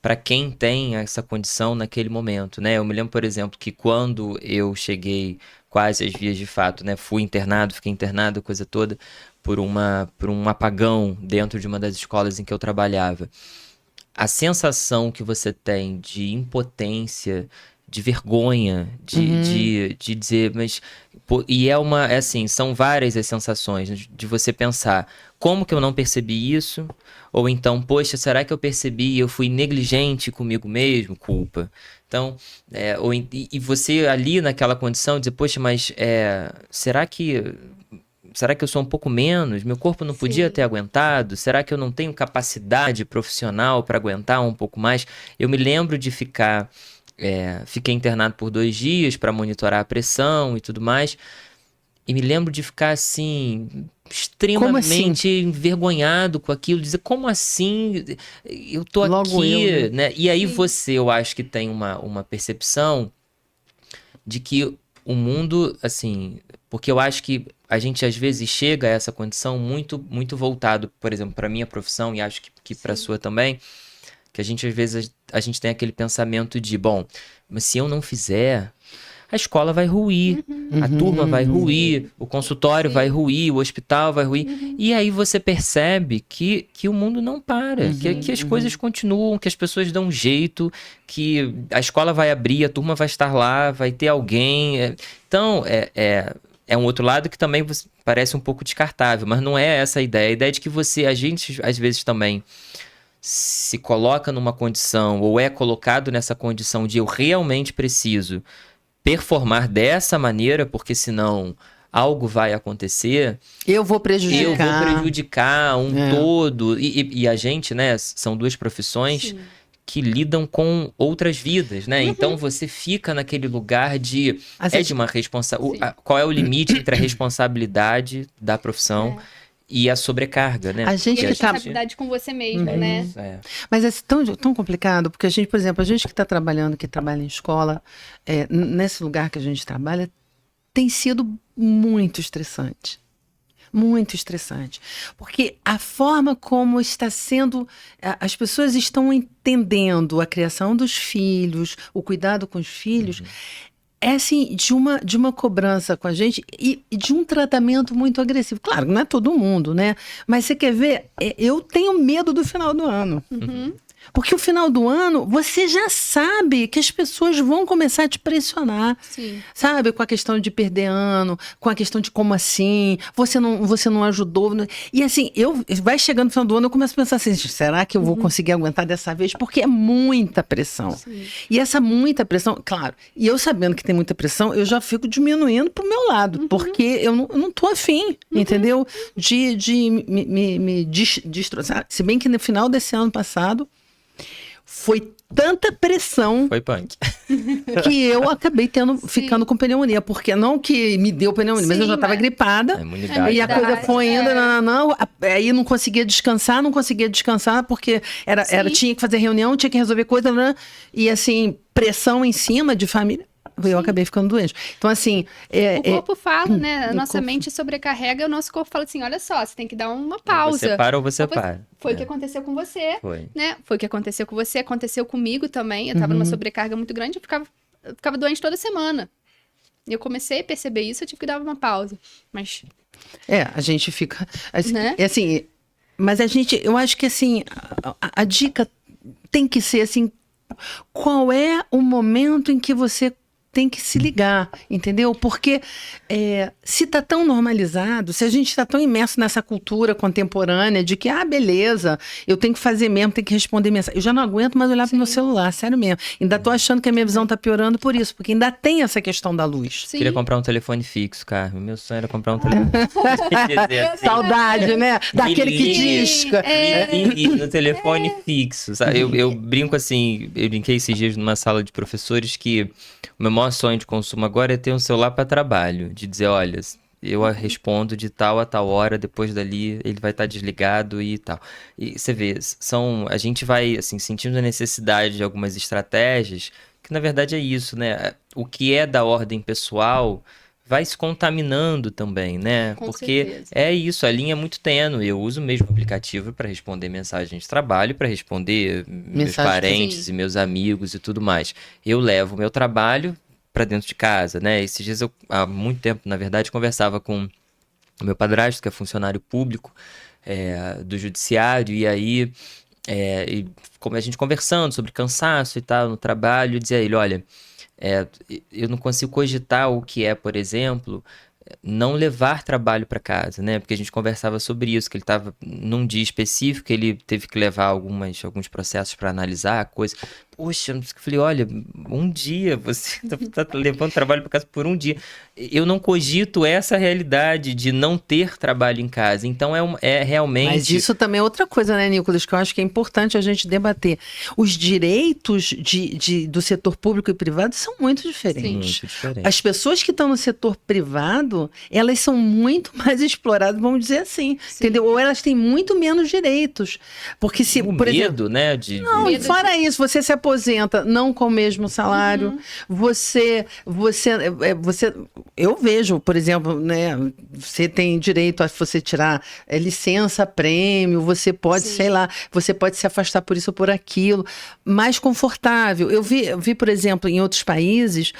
para quem tem essa condição naquele momento, né? Eu me lembro, por exemplo, que quando eu cheguei quase às vias de fato, né? Fiquei internado, coisa toda, por um apagão dentro de uma das escolas em que eu trabalhava. A sensação que você tem de impotência, de vergonha, de dizer, mas... E assim, são várias as sensações de você pensar, como que eu não percebi isso? Ou então, poxa, será que eu percebi e eu fui negligente comigo mesmo? Culpa. Então, e você ali naquela condição, dizer, poxa, mas será que eu sou um pouco menos? Meu corpo não podia ter aguentado? Será que eu não tenho capacidade profissional para aguentar um pouco mais? Eu me lembro de fiquei internado por 2 dias para monitorar a pressão e tudo mais. E me lembro de ficar assim, extremamente envergonhado com aquilo. Dizer, como assim? Eu tô logo aqui, eu, né? E aí eu acho que tem uma percepção de que o mundo, assim... Porque eu acho que a gente às vezes chega a essa condição muito, muito voltado, por exemplo, para minha profissão, e acho que para a sua também, que a gente às vezes a gente tem aquele pensamento de, bom, mas se eu não fizer, a escola vai ruir, a turma vai ruir, o consultório vai ruir, o hospital vai ruir. E aí você percebe que o mundo não para, que as coisas continuam, que as pessoas dão um jeito, que a escola vai abrir, a turma vai estar lá, vai ter alguém. Então, é um outro lado que também parece um pouco descartável, mas não é essa a ideia. A ideia é de que a gente, às vezes, também se coloca numa condição, ou é colocado nessa condição de eu realmente preciso performar dessa maneira, porque senão algo vai acontecer. Eu vou prejudicar todo. E a gente, né, são 2 profissões que lidam com outras vidas, né? Então você fica naquele lugar de uma responsabilidade. Qual é o limite entre a responsabilidade da profissão e a sobrecarga, né? A responsabilidade com você mesmo, né? Mas é tão complicado, porque a gente, por exemplo, a gente que trabalha em escola, nesse lugar que a gente trabalha, tem sido muito estressante. Muito estressante. Porque a forma como está sendo... As pessoas estão entendendo a criação dos filhos, o cuidado com os filhos... É assim, de uma cobrança com a gente e de um tratamento muito agressivo. Claro, não é todo mundo, né? Mas você quer ver? Eu tenho medo do final do ano. Porque o final do ano, você já sabe que as pessoas vão começar a te pressionar. Sabe? Com a questão de perder ano, com a questão de como assim, você não ajudou. E assim, vai chegando no final do ano, eu começo a pensar assim, será que eu vou conseguir aguentar dessa vez? Porque é muita pressão. E essa muita pressão, claro, e eu sabendo que tem muita pressão, eu já fico diminuindo pro meu lado, porque eu não tô afim, entendeu? De me destroçar. Se bem que no final desse ano passado, foi tanta pressão. Foi punk. Que eu acabei ficando com pneumonia. Porque não que me deu pneumonia, mas eu já estava gripada. E a coisa foi indo, aí não conseguia descansar, porque tinha que fazer reunião, tinha que resolver coisa, e assim, pressão em cima de família. Eu acabei ficando doente. Então, assim... o corpo fala, né? A nossa mente sobrecarrega, o nosso corpo fala assim, olha só, você tem que dar uma pausa. Você para ou você para. Foi o que aconteceu com você, né? Foi o que aconteceu com você, aconteceu comigo também. Eu tava numa sobrecarga muito grande, eu ficava doente toda semana. E eu comecei a perceber isso, eu tive que dar uma pausa. Mas... a gente fica... Assim, né? assim... Mas eu acho que assim, a dica tem que ser assim, qual é o momento em que você tem que se ligar, entendeu? Porque se está tão normalizado, se a gente está tão imerso nessa cultura contemporânea de que, beleza, eu tenho que fazer mesmo, tenho que responder mensagem. Eu já não aguento mais olhar para o meu celular, sério mesmo. Ainda estou achando que a minha visão está piorando por isso, porque ainda tem essa questão da luz. Sim. Queria comprar um telefone fixo, Carmen. Meu sonho era comprar um telefone fixo. Saudade, né? Daquele que disca. No telefone fixo, sabe? Eu brinco assim, eu brinquei esses dias numa sala de professores que o meu maior sonho de consumo agora é ter um celular para trabalho, de dizer, olha, eu respondo de tal a tal hora, depois dali ele vai estar desligado e tal. E você vê, a gente vai assim, sentindo a necessidade de algumas estratégias, que na verdade é isso, né? O que é da ordem pessoal vai se contaminando também, né? Com Porque certeza. é isso, a linha é muito tênue. Eu uso o mesmo aplicativo para responder mensagens de trabalho, para responder meus parentes e meus amigos e tudo mais. Eu levo o meu trabalho para dentro de casa, né? Esses dias há muito tempo, na verdade, conversava com o meu padrasto, que é funcionário público do judiciário, e aí como a gente conversando sobre cansaço e tal no trabalho, eu dizia a ele, olha, eu não consigo cogitar o que é, por exemplo, não levar trabalho para casa, né? Porque a gente conversava sobre isso, que ele estava num dia específico, ele teve que levar alguns processos para analisar a coisa. Poxa, eu falei, olha, um dia, você tá levando trabalho para casa por um dia. Eu não cogito essa realidade de não ter trabalho em casa. Então é realmente... Mas isso também é outra coisa, né, Nicolas, que eu acho que é importante a gente debater. Os direitos do setor público e privado são muito diferentes. Muito diferente. As pessoas que estão no setor privado, elas são muito mais exploradas, vamos dizer assim, entendeu? Ou elas têm muito menos direitos. Porque se, por exemplo, né? Não, e fora isso, você se aposenta não com o mesmo salário, eu vejo, por exemplo, né, você tem direito a você tirar licença, prêmio, você pode, sei lá, você pode se afastar por isso ou por aquilo, mais confortável. Eu vi, por exemplo, em outros países,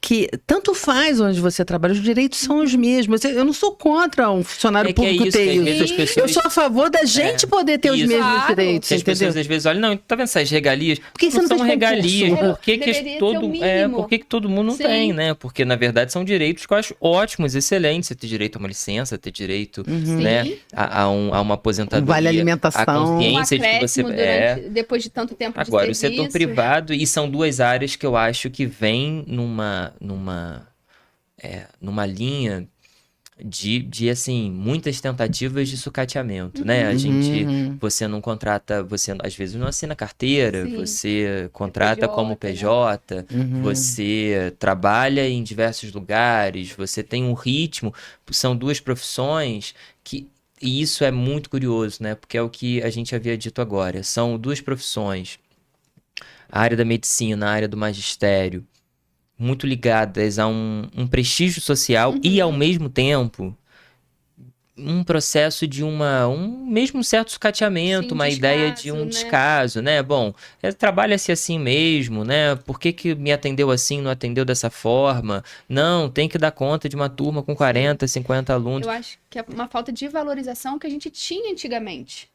que tanto faz onde você trabalha, os direitos são os mesmos. Eu não sou contra um funcionário público ter isso. Eu sou a favor da gente poder ter os mesmos direitos, as entendeu? pessoas às vezes olham, não, tá vendo essas regalias? Por que você não são fez regalias? concurso? Por que todo mundo não tem, né? Porque, na verdade, são direitos que eu acho ótimos, excelentes. Você ter direito a uma licença, ter direito, né, a uma aposentadoria. Vale alimentação. A consciência de que você... depois de tanto tempo de Agora, serviço. o setor privado, e são duas áreas que eu acho que vêm numa linha de assim, muitas tentativas de sucateamento, né? Você não contrata, você às vezes não assina carteira, você contrata como PJ, você trabalha em diversos lugares, você tem um ritmo, são duas profissões e isso é muito curioso, né? Porque é o que a gente havia dito agora, são duas profissões, a área da medicina, a área do magistério, muito ligadas a um prestígio social e, ao mesmo tempo, um processo de um mesmo certo sucateamento, uma ideia de um descaso, né? Bom, trabalha-se assim mesmo, né? Por que me atendeu assim, não atendeu dessa forma? Não, tem que dar conta de uma turma com 40, 50 alunos. Eu acho que é uma falta de valorização que a gente tinha antigamente.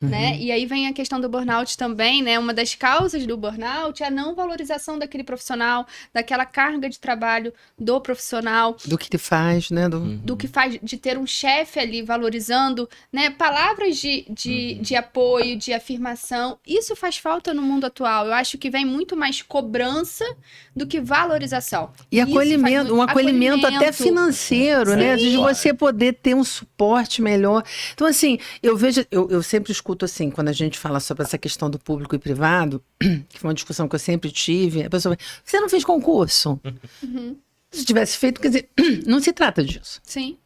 Né? E aí vem a questão do burnout também, né? Uma das causas do burnout é a não valorização daquele profissional, daquela carga de trabalho do profissional. Do que faz, né? Do que faz, de ter um chefe ali valorizando, né? Palavras de apoio, de afirmação. Isso faz falta no mundo atual. Eu acho que vem muito mais cobrança do que valorização. E acolhimento, um acolhimento até financeiro, né? De você poder ter um suporte melhor. Então, assim, eu sempre escuto assim, quando a gente fala sobre essa questão do público e privado, que foi uma discussão que eu sempre tive, a pessoa fala, você não fez concurso? Se tivesse feito, quer dizer, não se trata disso. Sim.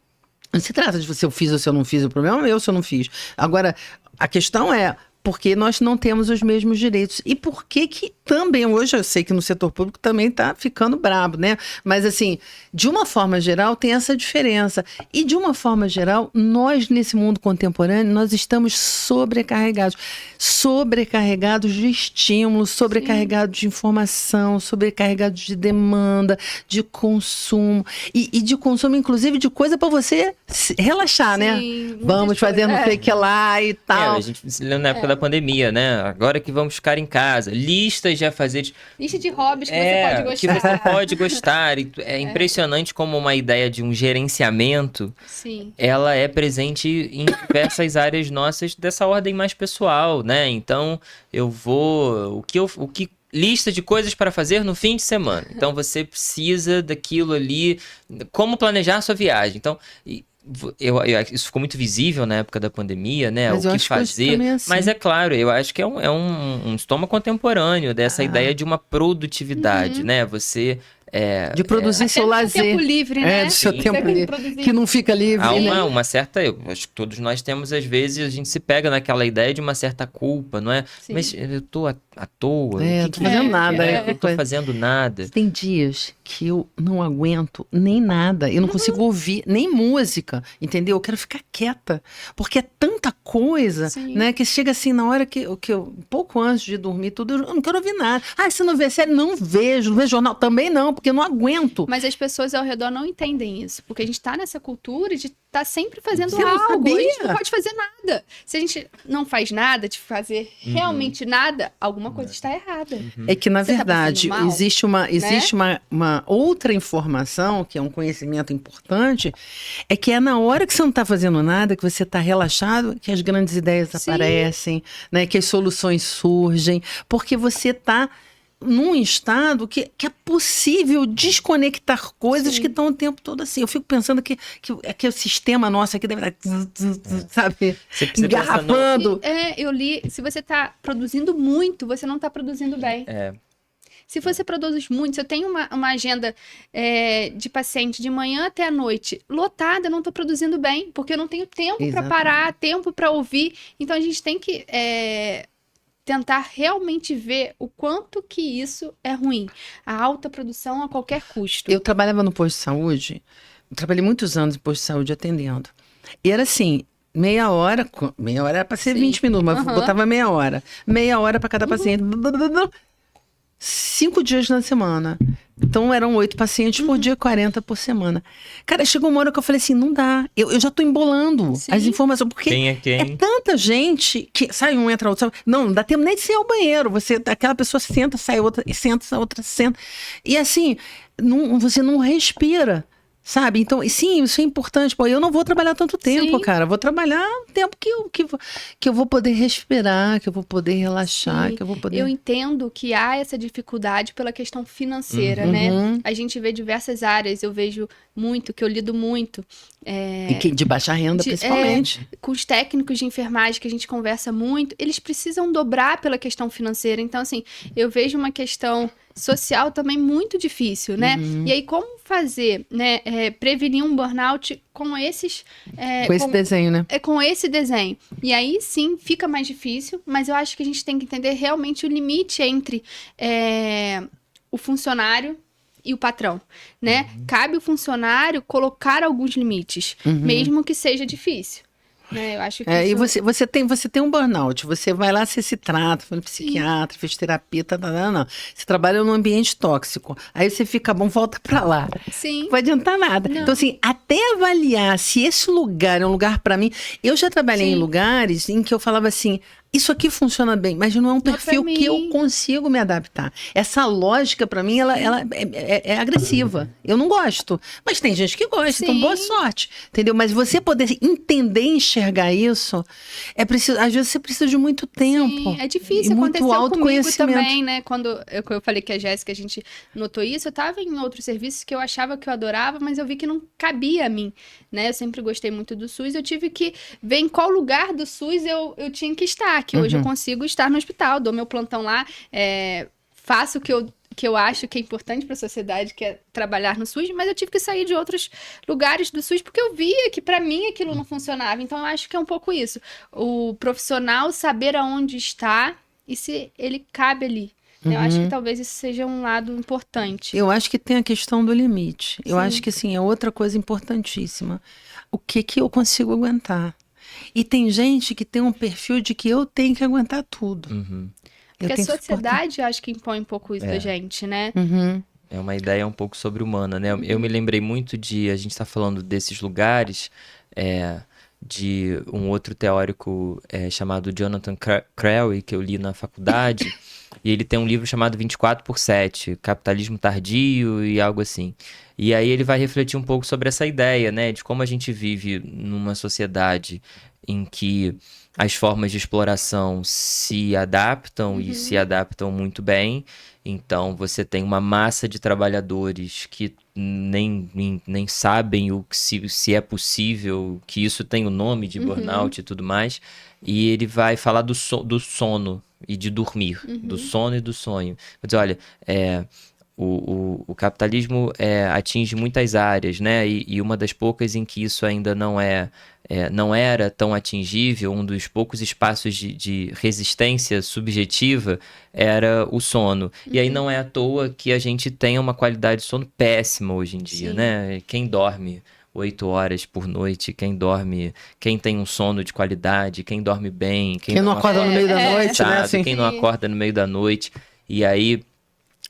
Não se trata de se eu fiz ou se eu não fiz, o problema é meu se eu não fiz. Agora, a questão é, porque nós não temos os mesmos direitos. E por que também, hoje eu sei que no setor público também está ficando brabo, né? Mas assim, de uma forma geral, tem essa diferença. E de uma forma geral, nós nesse mundo contemporâneo, nós estamos sobrecarregados de estímulos, sobrecarregados de informação, sobrecarregados de demanda, de consumo, e de consumo, inclusive, de coisa para você relaxar, Sim, né? Vamos fazer não sei o que lá e tal. A gente se lembra na época da pandemia, né? Agora que vamos ficar em casa, listas de afazeres. Lista de hobbies que você pode gostar. Que você pode gostar. E é impressionante como uma ideia de um gerenciamento, Sim. ela é presente em diversas áreas nossas dessa ordem mais pessoal, né? Então, eu vou... O que lista de coisas para fazer no fim de semana. Então, você precisa daquilo ali, como planejar a sua viagem. Então... isso ficou muito visível na época da pandemia, né? Mas o que fazer. É assim. Mas é claro, eu acho que é um sintoma contemporâneo dessa ideia de uma produtividade, né? Você... de produzir seu lazer. Tempo livre, né? Do seu tempo livre, que não fica livre. Há uma certa... Eu acho que todos nós temos, às vezes, a gente se pega naquela ideia de uma certa culpa, não é? Sim. Mas eu tô à toa. Não tô fazendo nada. Eu tô fazendo nada. Tem dias que eu não aguento nem nada. Eu não consigo ouvir nem música, entendeu? Eu quero ficar quieta. Porque é tanta coisa, né? Que chega assim, na hora que eu pouco antes de dormir, tudo, eu não quero ouvir nada. Você não vê série? Não vejo jornal. Também não, porque eu não aguento. Mas as pessoas ao redor não entendem isso. Porque a gente tá nessa cultura de estar sempre fazendo Você não algo. sabia? A gente não pode fazer nada. Se a gente não faz nada, de fazer realmente nada, alguma coisa está errada. É que, na Você verdade, tá mal, existe uma outra informação, que é um conhecimento importante, é que é na hora que você não está fazendo nada, que você está relaxado, que as grandes ideias aparecem, né, que as soluções surgem, porque você está num estado que é possível desconectar coisas que estão o tempo todo assim. Eu fico pensando que o sistema nosso aqui deve estar, sabe, engarrafando. Eu li, se você está produzindo muito, você não está produzindo bem. Se você produz muito, se eu tenho uma agenda de paciente de manhã até a noite lotada, eu não estou produzindo bem, porque eu não tenho tempo para parar, tempo para ouvir. Então, a gente tem que tentar realmente ver o quanto que isso é ruim. A alta produção a qualquer custo. Eu trabalhava no posto de saúde, trabalhei muitos anos em posto de saúde atendendo. E era assim, meia hora era para ser 20 minutos, mas botava meia hora para cada paciente. 5 dias na semana. Então, eram 8 pacientes por dia, 40 por semana. Cara, chegou uma hora que eu falei assim, não dá. Eu já tô embolando as informações. Porque é tanta gente que sai um, entra outro. Não dá tempo nem de ir ao banheiro. Aquela pessoa senta, sai outra, senta, a outra senta. E assim, você não respira. Sabe? Então, sim, isso é importante. Pô, eu não vou trabalhar tanto tempo, cara. Vou trabalhar o tempo que eu vou poder respirar, que eu vou poder relaxar, que eu vou poder... Eu entendo que há essa dificuldade pela questão financeira, né? A gente vê diversas áreas, eu vejo muito, que eu lido muito. E de baixa renda, principalmente. Com os técnicos de enfermagem, que a gente conversa muito, eles precisam dobrar pela questão financeira. Então, assim, eu vejo uma questão social também muito difícil, né? E aí, como fazer, né? Prevenir um burnout com esses... com esse desenho, né? Com esse desenho. E aí, sim, fica mais difícil, mas eu acho que a gente tem que entender realmente o limite entre o funcionário e o patrão, né? Cabe o funcionário colocar alguns limites, mesmo que seja difícil. Eu acho que E você tem um burnout, você vai lá, você se trata, foi no psiquiatra, fez terapia, não. Você trabalha num ambiente tóxico, aí você fica bom, volta pra lá. Sim. Não vai adiantar nada. Não. Então, assim, até avaliar se esse lugar é um lugar pra mim... Eu já trabalhei em lugares em que eu falava assim... Isso aqui funciona bem, mas não é um perfil que eu consigo me adaptar. Essa lógica, pra mim, ela é agressiva. Eu não gosto. Mas tem gente que gosta, então boa sorte. Entendeu? Mas você poder entender e enxergar isso, às vezes você precisa de muito tempo. Sim, é difícil. Aconteceu comigo também, né? Quando eu falei que a Jéssica, a gente notou isso, eu tava em outros serviços que eu achava que eu adorava, mas eu vi que não cabia a mim, né? Eu sempre gostei muito do SUS, eu tive que ver em qual lugar do SUS eu tinha que estar. Que hoje eu consigo estar no hospital, dou meu plantão lá, faço o que que eu acho que é importante para a sociedade, que é trabalhar no SUS, mas eu tive que sair de outros lugares do SUS porque eu via que para mim aquilo não funcionava. Então eu acho que é um pouco isso. O profissional saber aonde está e se ele cabe ali. Eu acho que talvez isso seja um lado importante. Eu acho que tem a questão do limite. Eu Sim. acho que, assim, é outra coisa importantíssima. O que que eu consigo aguentar? E tem gente que tem um perfil de que eu tenho que aguentar tudo. Uhum. Porque a tenho que suportar. sociedade, eu acho que impõe um pouco isso da gente, né? Uhum. É uma ideia um pouco sobre-humana, né? Eu me lembrei muito a gente está falando desses lugares, de um outro teórico chamado Jonathan Crowley, que eu li na faculdade, e ele tem um livro chamado 24/7, Capitalismo Tardio e algo assim. E aí ele vai refletir um pouco sobre essa ideia, né? De como a gente vive numa sociedade em que as formas de exploração se adaptam e se adaptam muito bem. Então, você tem uma massa de trabalhadores que nem sabem se é possível, que isso tem o nome de burnout e tudo mais. E ele vai falar do sono e de dormir, do sono e do sonho. Vou dizer, olha, o capitalismo atinge muitas áreas, né? E uma das poucas em que isso ainda não era tão atingível, um dos poucos espaços de resistência subjetiva era o sono. E aí não é à toa que a gente tem uma qualidade de sono péssima hoje em dia, né? Quem dorme 8 horas por noite, quem tem um sono de qualidade, quem dorme bem, quem não acorda no meio da noite, né? Assim. Quem não acorda no meio da noite. E aí,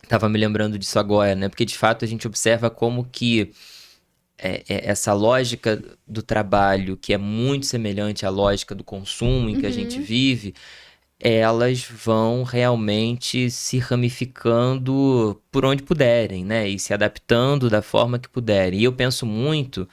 tava me lembrando disso agora, né? Porque de fato a gente observa como que essa lógica do trabalho, que é muito semelhante à lógica do consumo em que a gente vive, elas vão realmente se ramificando por onde puderem, né? E se adaptando da forma que puderem. E eu penso muito,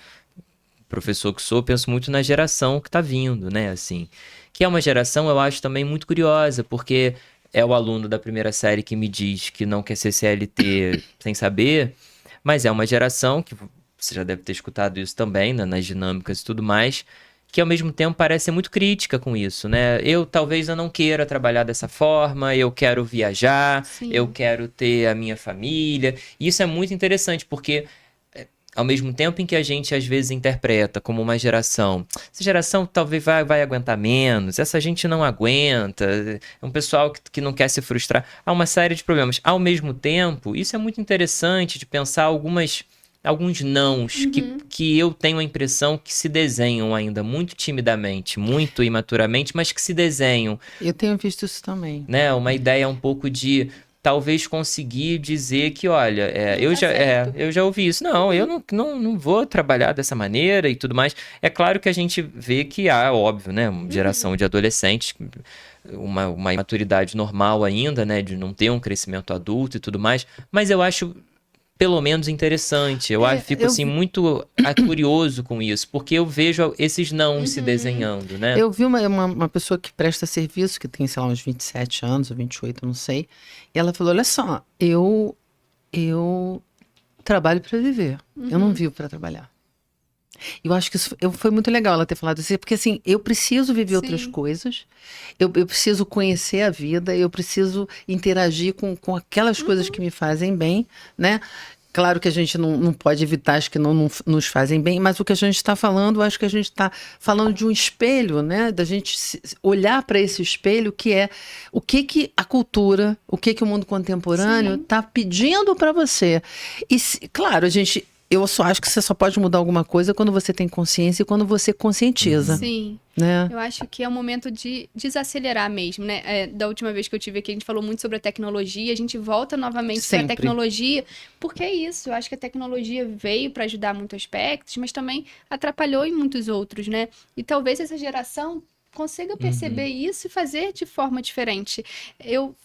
professor que sou, penso muito na geração que está vindo, né? Assim, que é uma geração, eu acho, também muito curiosa, porque é o aluno da primeira série que me diz que não quer ser CLT sem saber, mas é uma geração que você já deve ter escutado isso também, né, nas dinâmicas e tudo mais, que ao mesmo tempo parece ser muito crítica com isso, né? Talvez eu não queira trabalhar dessa forma, eu quero viajar, eu quero ter a minha família. E isso é muito interessante, porque ao mesmo tempo em que a gente às vezes interpreta como uma geração, essa geração talvez vai aguentar menos, essa gente não aguenta, é um pessoal que não quer se frustrar, há uma série de problemas. Ao mesmo tempo, isso é muito interessante de pensar alguns nãos que eu tenho a impressão que se desenham ainda muito timidamente, muito imaturamente, mas que se desenham. Eu tenho visto isso também. Né? Uma ideia um pouco de talvez conseguir dizer que, olha, eu já ouvi isso. Não, eu não vou trabalhar dessa maneira e tudo mais. É claro que a gente vê que há, óbvio, né? Uma geração de adolescentes, uma imaturidade normal ainda, né? De não ter um crescimento adulto e tudo mais. Mas eu acho pelo menos interessante. Eu fico assim muito curioso com isso, porque eu vejo esses não se desenhando, né? Eu vi uma pessoa que presta serviço, que tem, sei lá, uns 27 anos ou 28, não sei, e ela falou, olha só, eu trabalho para viver, eu não vivo para trabalhar. Eu acho que isso foi muito legal ela ter falado isso, porque assim, eu preciso viver outras coisas, eu preciso conhecer a vida, eu preciso interagir com aquelas coisas que me fazem bem, né? Claro que a gente não pode evitar as que não nos fazem bem, mas o que a gente está falando, acho que a gente está falando de um espelho, né? Da gente olhar para esse espelho, que é o que a cultura, o que o mundo contemporâneo está pedindo para você. E, claro, eu só acho que você só pode mudar alguma coisa quando você tem consciência e quando você conscientiza. Sim. Né? Eu acho que é o momento de desacelerar mesmo, né? Da última vez que eu tive aqui, a gente falou muito sobre a tecnologia, a gente volta novamente para a tecnologia, porque é isso, eu acho que a tecnologia veio para ajudar muitos aspectos, mas também atrapalhou em muitos outros, né? E talvez essa geração consiga perceber isso e fazer de forma diferente. Eu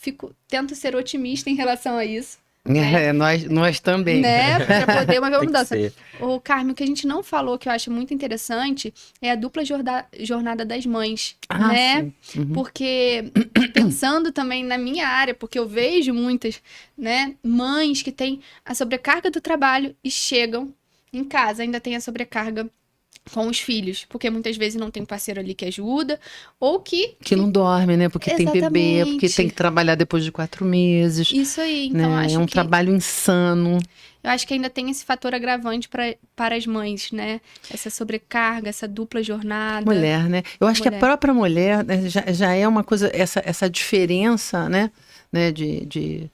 tento ser otimista em relação a isso. Né? Nós também. Né? Para poder uma mudança. O Carmen, o que a gente não falou, que eu acho muito interessante, é a dupla jornada das mães. Né? Porque, pensando também na minha área, porque eu vejo muitas, né, mães que têm a sobrecarga do trabalho e chegam em casa, ainda tem a sobrecarga com os filhos, porque muitas vezes não tem um parceiro ali que ajuda, ou que não dorme, né? Porque tem bebê, porque tem que trabalhar depois de 4 meses. Isso aí, então né? acho É um que... trabalho insano. Eu acho que ainda tem esse fator agravante para as mães, né? Essa sobrecarga, essa dupla jornada. Mulher, né? Eu acho que a própria mulher, né, já é uma coisa, essa diferença, né? De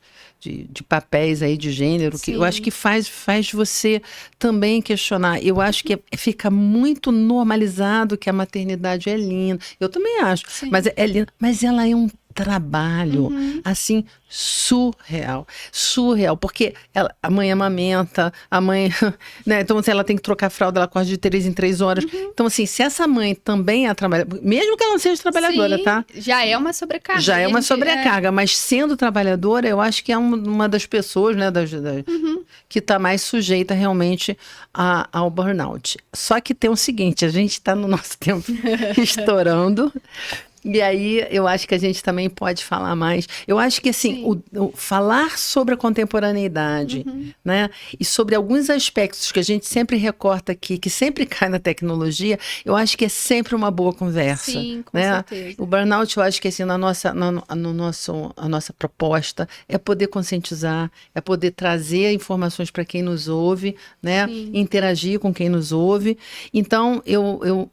papéis aí de gênero, que eu acho que faz você também questionar. Eu acho que fica muito normalizado que a maternidade é linda. Eu também acho, mas é linda. Mas ela é um trabalho, assim, surreal, porque a mãe amamenta, a mãe, né, então se ela tem que trocar a fralda, ela acorda de 3 em 3 horas, então assim, se essa mãe também é trabalhadora, mesmo que ela não seja trabalhadora, tá? Já é uma sobrecarga. Já é uma sobrecarga, mas sendo trabalhadora, eu acho que é uma das pessoas, né, que está mais sujeita realmente ao burnout. Só que tem o seguinte, a gente está no nosso tempo estourando. E aí, eu acho que a gente também pode falar mais. Eu acho que, assim, o falar sobre a contemporaneidade, né? E sobre alguns aspectos que a gente sempre recorta aqui, que sempre cai na tecnologia, eu acho que é sempre uma boa conversa. Sim, com né? certeza. O burnout, eu acho que, assim, a nossa proposta é poder conscientizar, é poder trazer informações para quem nos ouve, né? Interagir com quem nos ouve. Então, eu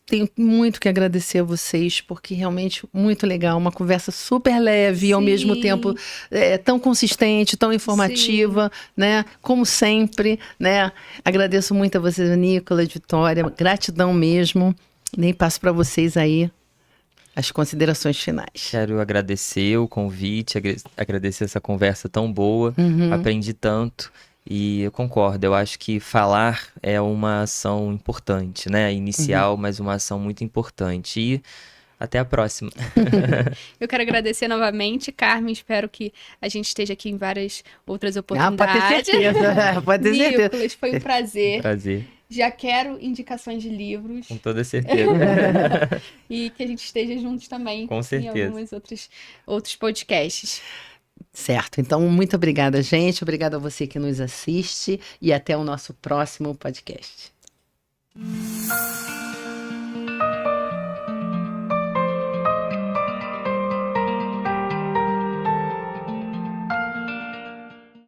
tenho muito que agradecer a vocês, porque realmente muito legal, uma conversa super leve e ao mesmo tempo tão consistente, tão informativa, né? Como sempre, né? Agradeço muito a vocês, Nicolas, Vitória, gratidão mesmo. Nem passo para vocês aí as considerações finais. Quero agradecer o convite, agradecer essa conversa tão boa, aprendi tanto. E eu concordo, eu acho que falar é uma ação importante, né? Inicial, mas uma ação muito importante. E até a próxima. Eu quero agradecer novamente, Carmen. Espero que a gente esteja aqui em várias outras oportunidades. Pode ter certeza. Pode ter certeza. Nicolas, foi um prazer. Prazer. Já quero indicações de livros. Com toda certeza. E que a gente esteja juntos também. Com certeza. Em alguns outros podcasts. Certo, então muito obrigada, gente. Obrigada a você que nos assiste e até o nosso próximo podcast.